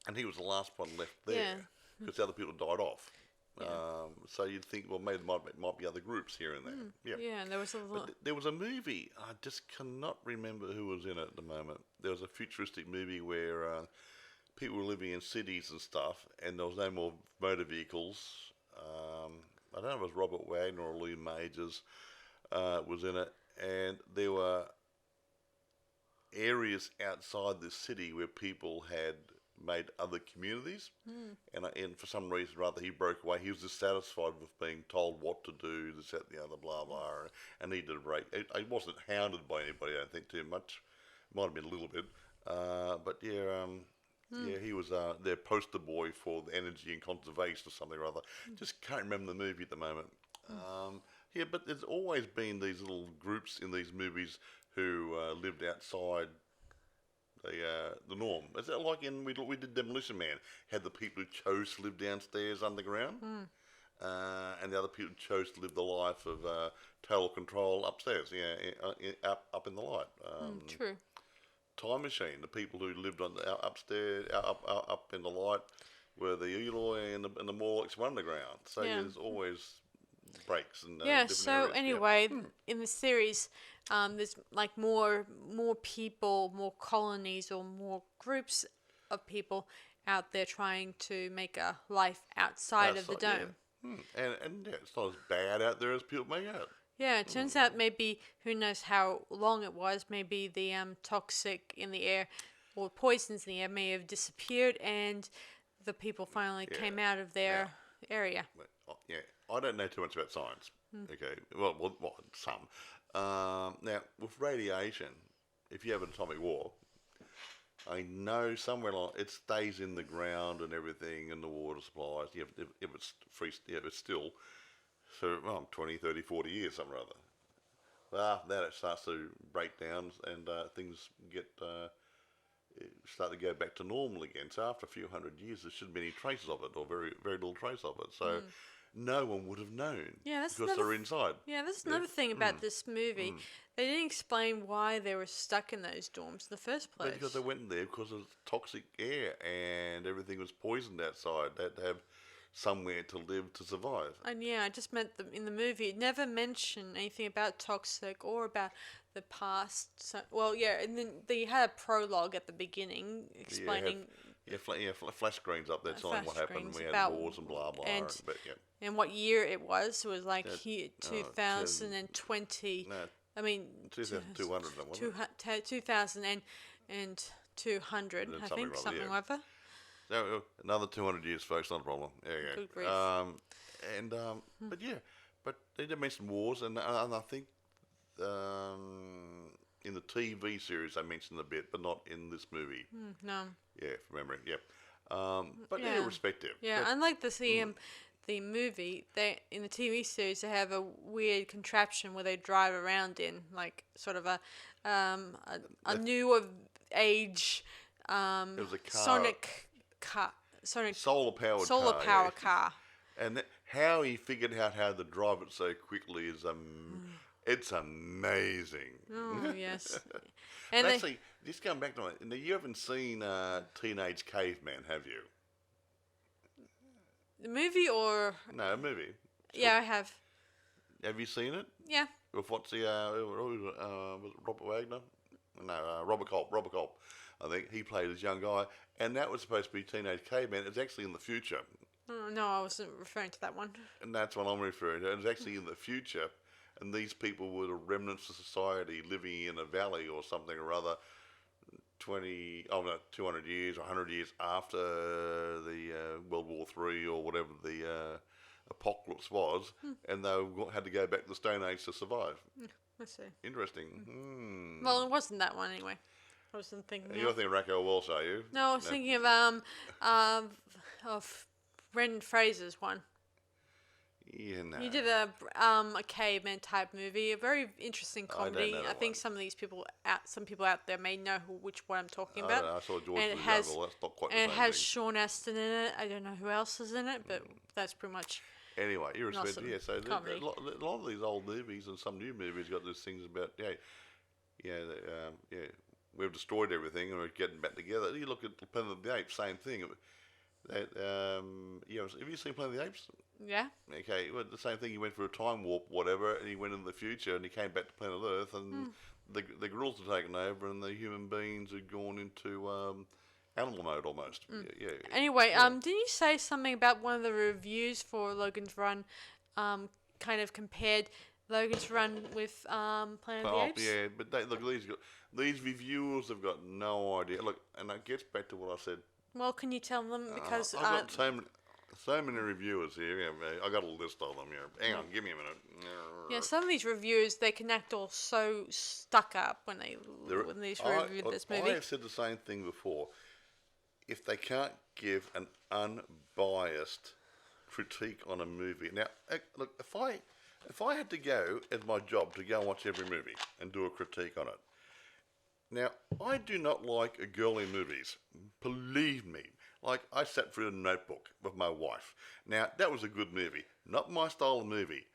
S2: and he was the last one left there because the other people died off. Yeah. So you'd think, well, maybe there might be other groups here and there.
S1: Yeah, and there was
S2: there was a movie. I just cannot remember who was in it at the moment. There was a futuristic movie where people were living in cities and stuff, and there was no more motor vehicles. I don't know if it was Robert Wagner or Lee Majors was in it, and there were areas outside the city where people had made other communities, and for some reason or other he broke away. He was dissatisfied with being told what to do, this, that, the other, blah, blah, and he did a break. He wasn't hounded by anybody, I don't think, too much. Might have been a little bit, but yeah, he was their poster boy for the energy and conservation or something or other. Just can't remember the movie at the moment. Yeah, but there's always been these little groups in these movies who lived outside the norm. Is that like we did Demolition Man? Had the people who chose to live downstairs underground, and the other people who chose to live the life of total control upstairs. Up in the light.
S1: True.
S2: Time Machine, the people who lived upstairs, up in the light, were the Eloy and the Morlocks were underground. So there's always breaks and
S1: so
S2: areas.
S1: Anyway, in the series, there's like more people, more colonies, or more groups of people out there trying to make a life outside of the dome.
S2: And it's not as bad out there as people make out.
S1: Yeah, it turns out maybe, who knows how long it was, maybe the toxic in the air or poisons in the air may have disappeared, and the people finally came out of there area.
S2: Yeah, I don't know too much about science. Okay, well, some. Now, with radiation, if you have an atomic war, I know somewhere along it stays in the ground and everything, and the water supplies. If it's free, if it's still for 20, 30, 40 years, something or other. Well, then it starts to break down, and things start to go back to normal again. So after a few hundred years, there shouldn't be any traces of it, or very, very little trace of it. So no one would have known because they're inside.
S1: Yeah, that's another thing about this movie. They didn't explain why they were stuck in those dorms in the first place.
S2: Because they went there because of toxic air and everything was poisoned outside. They had to have somewhere to live to survive.
S1: And yeah, I just meant in the movie, it never mentioned anything about toxic or about the past. So, well, yeah, and then they had a prologue at the beginning explaining.
S2: Flash screens up there telling what happened. We had wars and blah blah.
S1: And what year it was. It was like 2020.
S2: No,
S1: I mean,
S2: 2200.
S1: 2200, I think, something like that.
S2: So, another 200 years, folks, not a problem. There you go.
S1: Good grief.
S2: But they did mention wars, and I think in the TV series they mentioned a bit, but not in this movie.
S1: No.
S2: Yeah, from memory, yeah. But they're respective.
S1: Yeah, unlike the movie, they in the TV series they have a weird contraption where they drive around in, like sort of a new age
S2: it was a car.
S1: Sonic car.
S2: Solar power car. And how he figured out how to drive it so quickly is it's amazing.
S1: Oh yes.
S2: And actually, just going back to it, you haven't seen Teenage Caveman, have you?
S1: The movie or
S2: no, a movie.
S1: Yeah, I have.
S2: Have you seen it?
S1: Yeah.
S2: With what's the was it Robert Wagner? No, Robert Culp. I think he played this young guy, and that was supposed to be Teenage Caveman. It's actually in the future.
S1: Oh, no, I wasn't referring to that one.
S2: And that's what I'm referring to. It's actually in the future, and these people were the remnants of society living in a valley or something or other 200 years or 100 years after the World War III or whatever the apocalypse was, and they had to go back to the Stone Age to survive.
S1: I see.
S2: Interesting.
S1: Well, it wasn't that one anyway. I wasn't thinking.
S2: You're thinking Raquel Welch, are you?
S1: No, I was thinking of Brendan Fraser's one.
S2: Yeah, no.
S1: You did a caveman type movie, a very interesting comedy. I think some people out there may know which one I'm talking about.
S2: I saw George of the Jungle. That's not quite the same
S1: And it has
S2: thing.
S1: Sean Astin in it. I don't know who else is in it, but that's pretty much.
S2: Anyway, irrespective,
S1: awesome
S2: so
S1: comedy.
S2: a lot of these old movies and some new movies got these things about we've destroyed everything and we're getting back together. You look at Planet of the Apes, same thing. Have you seen Planet of the Apes?
S1: Yeah.
S2: Okay, well, the same thing. He went for a time warp, whatever, and he went into the future, and he came back to planet Earth, and the ghouls had taken over, and the human beings had gone into animal mode almost. Yeah.
S1: Anyway, didn't you say something about one of the reviews for Logan's Run, kind of compared Logan's Run with Planet of the Apes?
S2: Yeah, but these reviewers have got no idea. Look, and that gets back to what I said.
S1: Well, can you tell them because
S2: I've got so many reviewers here. Yeah, I got a list of them here. Hang on, give me a minute.
S1: Yeah, some of these reviewers they can act all so stuck up when they review this movie.
S2: I have said the same thing before. If they can't give an unbiased critique on a movie, now look, if I had to go as my job to go and watch every movie and do a critique on it. Now, I do not like girly movies. Believe me. Like, I sat through The Notebook with my wife. Now, that was a good movie. Not my style of movie.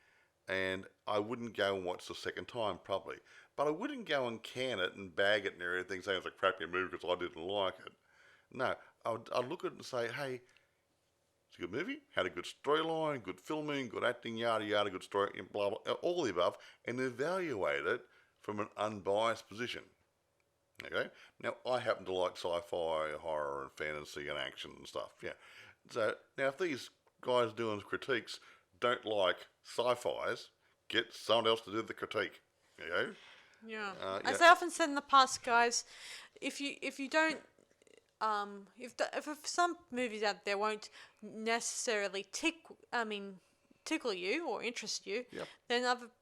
S2: And I wouldn't go and watch the second time, probably. But I wouldn't go and can it and bag it and everything, saying it's a crappy movie because I didn't like it. No, I'd look at it and say, hey, it's a good movie, had a good storyline, good filming, good acting, yada, yada, good story, blah, blah, all the above, and evaluate it from an unbiased position. Okay. Now I happen to like sci-fi, horror, and fantasy, and action and stuff. Yeah. So now, if these guys doing critiques don't like sci-fis, get someone else to do the critique. You know.
S1: Yeah. As I often said in the past, guys, if you don't if some movies out there won't necessarily tickle you or interest you,
S2: Yep.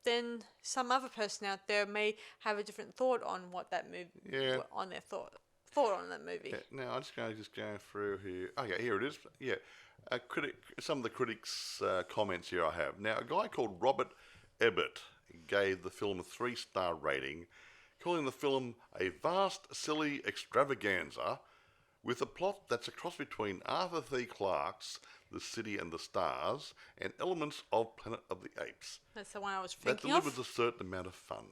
S1: then some other person out there may have a different thought on what that movie, on their thought on that movie.
S2: Yeah, now I'm just going through here. Okay, here it is. Yeah, some of the critics' comments here I have. Now, a guy called Robert Ebert gave the film a 3-star rating, calling the film a vast, silly extravaganza with a plot that's a cross between Arthur C. Clarke's The City and the Stars and elements of Planet of the Apes.
S1: That's the one I was thinking
S2: That delivers a certain amount of fun.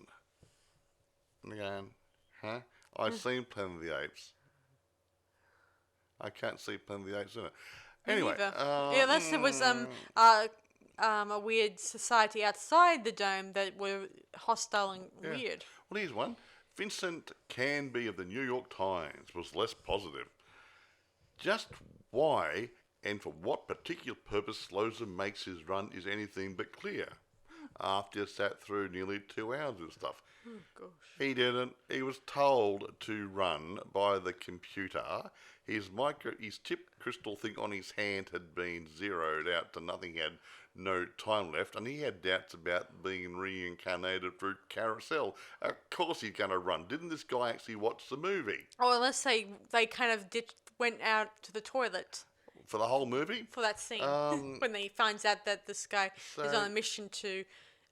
S2: And again, huh? I've seen Planet of the Apes. I can't see Planet of the Apes in it. Anyway,
S1: unless it was a weird society outside the dome that were hostile and weird.
S2: Well, here's one. Vincent Canby of the New York Times was less positive. Just why and for what particular purpose Slozer makes his run is anything but clear. After he sat through nearly 2 hours of stuff.
S1: Oh, gosh.
S2: He didn't. He was told to run by the computer. His chip crystal thing on his hand had been zeroed out to nothing. He had no time left, and he had doubts about being reincarnated through carousel. Of course he's going to run. Didn't this guy actually watch the movie?
S1: Oh, unless they kind of went out to the toilet.
S2: For the whole movie?
S1: For that scene. When he finds out that this guy is on a mission to...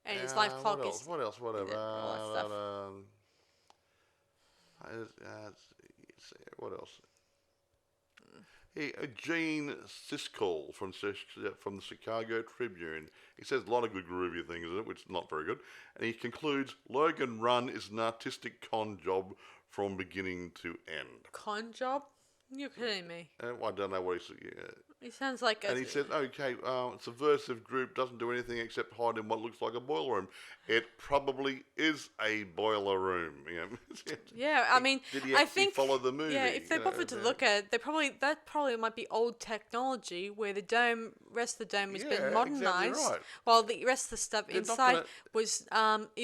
S1: And his life clock is...
S2: What else? Whatever.
S1: All that stuff.
S2: What else? Gene Siskel from the Chicago Tribune. He says a lot of good groovy things in it, which is not very good. And he concludes, Logan Run is an artistic con job from beginning to end.
S1: Con job? You're kidding me.
S2: I don't know what he said.
S1: He sounds like
S2: And he said, okay, subversive group doesn't do anything except hide in what looks like a boiler room. It probably is a boiler room. You know?
S1: Yeah, I mean,
S2: did he
S1: I
S2: actually
S1: think
S2: follow the movie?
S1: Yeah, if they bothered to look at it, that probably might be old technology where the rest of the dome has been modernized,
S2: exactly right.
S1: while the rest of the stuff
S2: They're
S1: inside was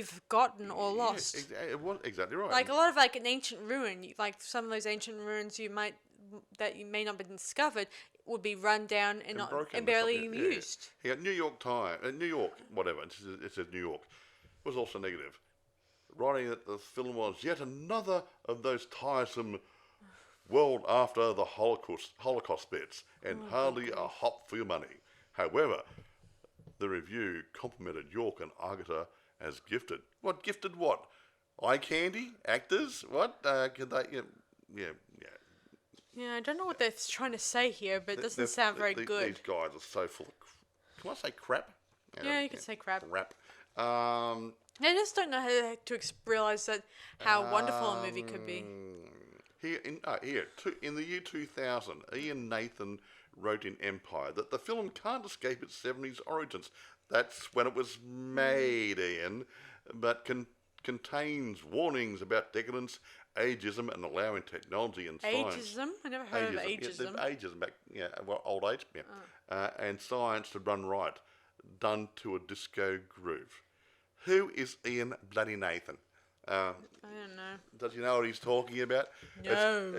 S1: forgotten or lost.
S2: It was exactly right.
S1: Like a lot of an ancient ruin, like some of those ancient ruins that you may not have been discovered would be run down and barely used.
S2: He got New York Times, New York, whatever. It says New York. Was also negative, writing that the film was yet another of those tiresome world after the Holocaust bits, and hardly a hop for your money. However, the review complimented York and Agutter as gifted. What gifted? What? Eye candy? Actors? What? Could they? Yeah.
S1: Yeah, I don't know what they're trying to say here, but it doesn't sound very good.
S2: These guys are so full of... Can I say crap?
S1: Yeah, you can say crap.
S2: Crap.
S1: I just don't know how to realise how wonderful a movie could be.
S2: In the year 2000, Ian Nathan wrote in Empire that the film can't escape its 70s origins. That's when it was made, Ian, but contains warnings about decadence, ageism, and allowing technology and science.
S1: Ageism? I never heard of ageism.
S2: Yeah, ageism, old age, and science to run right, done to a disco groove. Who is Ian bloody Nathan?
S1: I don't know.
S2: Does he know what he's talking about?
S1: No.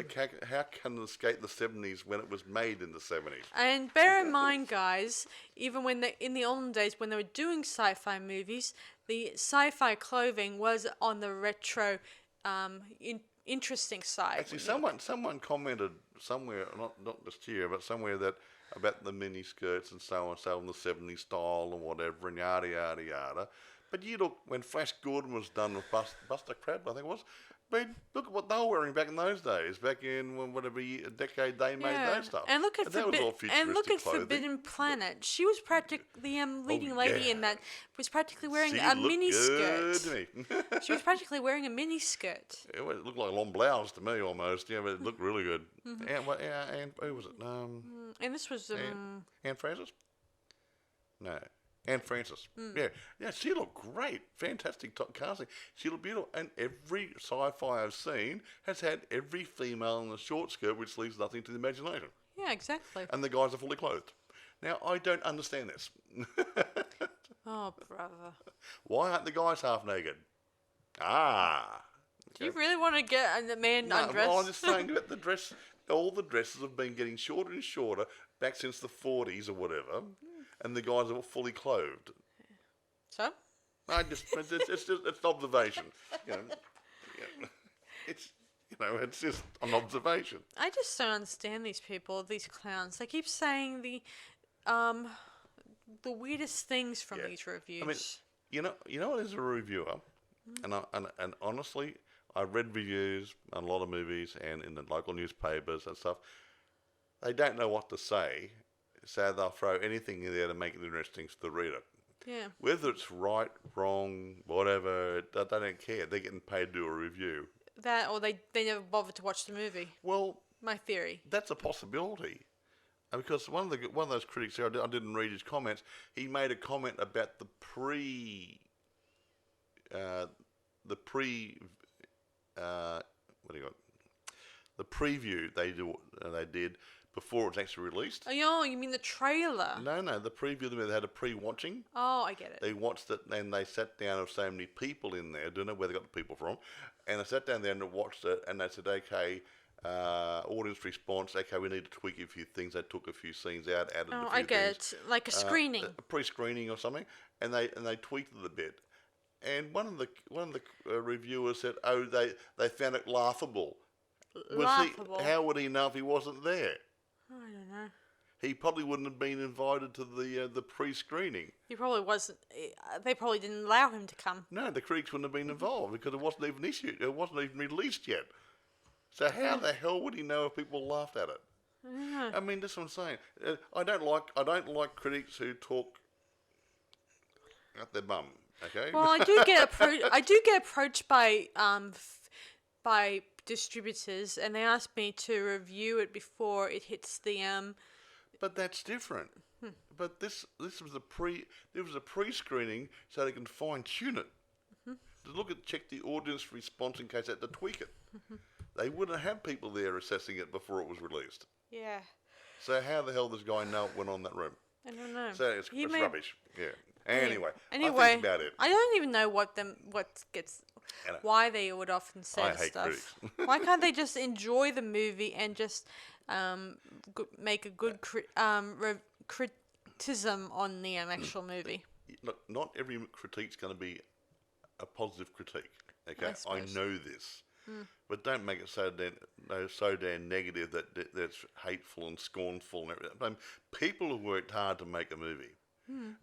S2: How can it escape the 70s when it was made in the 70s?
S1: And bear in mind, guys, even in the olden days when they were doing sci-fi movies, the sci-fi clothing was on the retro, interesting side.
S2: Actually, someone commented somewhere, not just here, but somewhere that about the mini skirts and so in the 70s style and whatever and yada yada yada. But you look, when Flash Gordon was done with Buster Crabbe, I think it was, look at what they were wearing back in those days, back in whatever decade they made those stuff.
S1: And look at Forbidden Planet. She was practically the leading lady in that. Was practically wearing a mini skirt. She was practically wearing a mini skirt.
S2: It looked like a long blouse to me almost. Yeah, but it looked really good. And who was it?
S1: And this was
S2: Anne Francis. No. Anne Francis. Yeah, she looked great. Fantastic top casting. She looked beautiful. And every sci-fi I've seen has had every female in a short skirt, which leaves nothing to the imagination.
S1: Yeah, exactly.
S2: And the guys are fully clothed. Now, I don't understand this.
S1: Oh, brother.
S2: Why aren't the guys half naked?
S1: Do you really want to get the man undressed?
S2: Well, I'm just saying that the dress, all the dresses have been getting shorter and shorter back since the 40s or whatever, and the guys are fully clothed.
S1: So?
S2: It's just it's observation. It's it's just an observation.
S1: I just don't understand these people, these clowns. They keep saying the weirdest things from these reviews.
S2: I mean, you know, as a reviewer, and honestly, I read reviews on a lot of movies and in the local newspapers and stuff. They don't know what to say, so they'll throw anything in there to make it interesting to the reader.
S1: Yeah.
S2: Whether it's right, wrong, whatever, they don't care. They're getting paid to do a review.
S1: That, or they never bothered to watch the movie.
S2: Well,
S1: my theory.
S2: That's a possibility. Because one of those critics here, I didn't read his comments. He made a comment about the preview they did before it was actually released.
S1: Oh, you mean the trailer?
S2: No, the preview they had a pre-watching.
S1: Oh, I get it.
S2: They watched it and they sat down with so many people in there. Don't know where they got the people from, and they sat down there and watched it, and they said, okay. Audience response. Okay, we need to tweak a few things. They took a few scenes out, added a few
S1: I get
S2: things.
S1: it, like a screening,
S2: a pre-screening or something, and they tweaked it a bit. And one of the reviewers said, "Oh, they found it laughable."
S1: Laughable.
S2: How would he know if he wasn't there?
S1: I don't know.
S2: He probably wouldn't have been invited to the pre-screening.
S1: He probably wasn't. They probably didn't allow him to come.
S2: No, the critics wouldn't have been involved because it wasn't even issued. It wasn't even released yet. So how the hell would he know if people laughed at it? I mean, that's what I'm saying. I don't like critics who talk at their bum. Okay.
S1: Well, I do get approached by distributors, and they ask me to review it before it hits the
S2: But that's different. But this was a pre-screening so they can fine-tune it. To check the audience response in case they had to tweak it. They wouldn't have people there assessing it before it was released.
S1: Yeah.
S2: So how the hell does this guy know it went on that room?
S1: I don't know.
S2: So it's rubbish. Yeah. Anyway, I think about it.
S1: I don't even know why they would often say
S2: I hate
S1: stuff.
S2: critics.
S1: Why can't they just enjoy the movie and just make a good criticism on the actual movie?
S2: Look, not every critique's going to be a positive critique. Okay, I know this. But don't make it so damn negative that that's hateful and scornful and everything. I mean, people have worked hard to make a movie.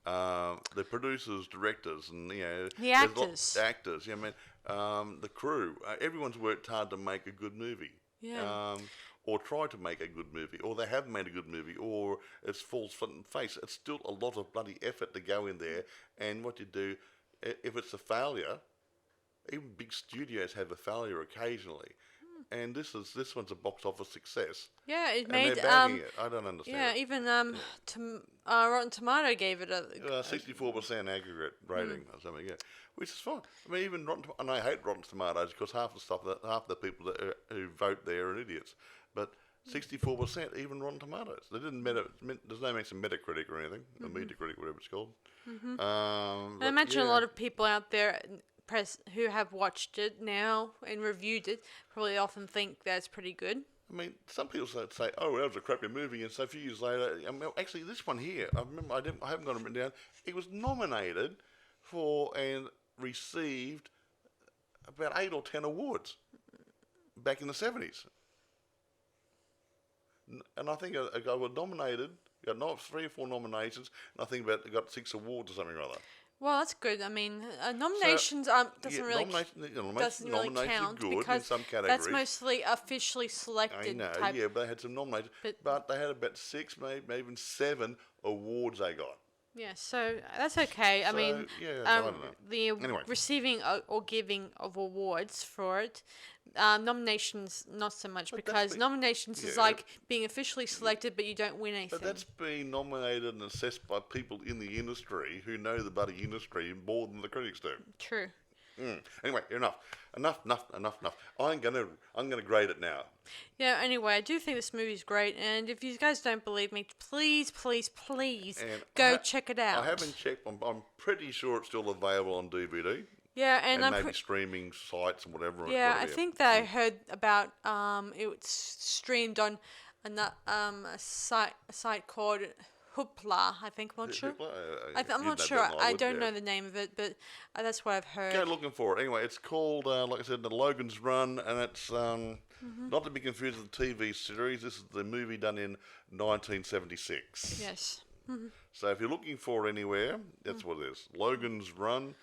S2: The producers, directors, and
S1: the actors.
S2: The crew. Everyone's worked hard to make a good movie.
S1: Yeah.
S2: Or try to make a good movie, or they have made a good movie, or it's falls front and face. It's still a lot of bloody effort to go in there. And what you do, if it's a failure. Even big studios have a failure occasionally, and this one's a box office success.
S1: Yeah, it
S2: and
S1: made.
S2: They're bagging it. I don't understand.
S1: Yeah, even Rotten Tomato gave it a
S2: 64% aggregate rating or something. Yeah, which is fine. I mean, even and I hate Rotten Tomatoes because half the people who vote there are idiots. But 64%, even Rotten Tomatoes. They didn't there's no mention Metacritic or anything, or Metacritic, whatever it's called.
S1: I imagine a lot of people out there who have watched it now and reviewed it probably often think that's pretty good.
S2: I mean, some people say, "Oh, that was a crappy movie," and so a few years later, actually, this one here, I remember, I haven't got it written down. It was nominated for and received about 8 or 10 awards back in the 70s, and I think I was nominated. Got 3 or 4 nominations, and I think got 6 awards or something or other.
S1: Well, that's good. I mean, nominations doesn't really count
S2: good
S1: because
S2: in some categories.
S1: That's mostly officially selected.
S2: I know, but they had some nominations, but they had about 6, maybe even 7 awards they got.
S1: Yeah, so that's okay. I mean,
S2: I don't know.
S1: Receiving or giving of awards for it, nominations not so much, because nominations is like being officially selected, but you don't win anything.
S2: But that's being nominated and assessed by people in the industry who know the bloody industry more than the critics do.
S1: True.
S2: Anyway, enough. I'm gonna grade it now.
S1: Yeah. Anyway, I do think this movie's great, and if you guys don't believe me, please go check it out.
S2: I haven't checked. I'm pretty sure it's still available on DVD.
S1: Yeah, and I'm
S2: maybe streaming sites and whatever.
S1: Yeah, I think that I heard about it was streamed on a site called Hoopla. I think I'm not sure. I'm not sure. I don't know the name of it, but that's what I've heard.
S2: Go looking for it. Anyway, it's called, like I said, the Logan's Run, and it's not to be confused with the TV series. This is the movie done in 1976.
S1: Yes.
S2: So if you're looking for it anywhere, that's what it is. Logan's Run.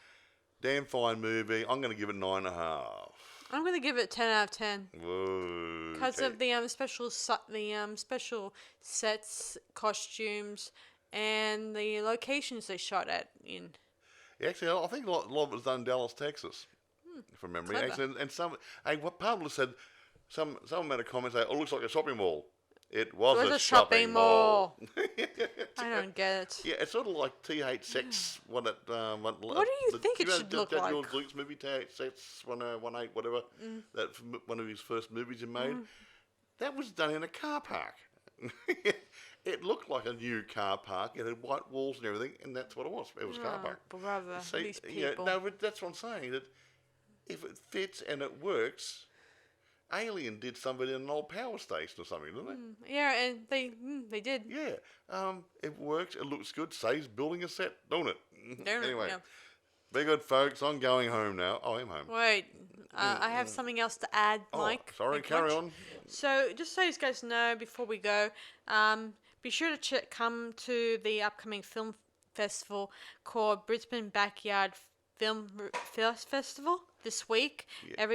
S2: Damn fine movie. I'm going to give it 9.5.
S1: I'm going to give it 10 out of 10.
S2: Whoa.
S1: Because of the special sets, costumes, and the locations they shot at in.
S2: Actually, I think a lot of it was done in Dallas, Texas, from memory. Actually, and what Pablo said, someone made a comment saying, "Oh, it looks like a shopping mall." It was a shopping mall.
S1: I don't get it.
S2: Yeah, it's sort of like TH6.
S1: What do you think it should look like?
S2: George Lucas movie, TH6, 118, whatever. That one of his first movies he made. That was done in a car park. It looked like a new car park. It had white walls and everything, and that's what it was. It was a car park.
S1: Brother, these people.
S2: Yeah, no, but that's what I'm saying. That if it fits and it works. Alien did something in an old power station or something, didn't they?
S1: Yeah, and they did.
S2: Yeah, it works. It looks good. Saves building a set, don't it? Anyway,
S1: yeah.
S2: Be good, folks. I'm going home now. Oh, I'm home.
S1: Wait, I have something else to add, Mike.
S2: Sorry, carry on.
S1: So, just so you guys know, before we go, be sure to come to the upcoming film festival called Brisbane Backyard Film Festival this week. Yeah.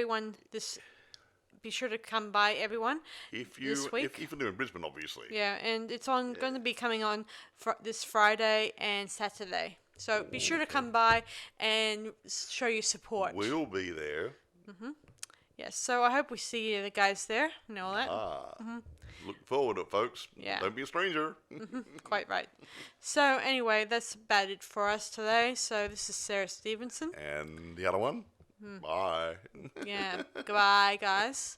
S1: Be sure to come by, everyone. This week.
S2: If you're in Brisbane, obviously.
S1: Yeah, and it's going to be coming on this Friday and Saturday. So be sure to come by and show your support.
S2: We'll be there.
S1: Yes, so I hope we see the guys there and all that.
S2: Look forward to it, folks.
S1: Yeah.
S2: Don't be a stranger.
S1: Quite right. So anyway, that's about it for us today. So this is Sarah Stephenson.
S2: And the other one. Bye.
S1: Yeah. Goodbye, guys.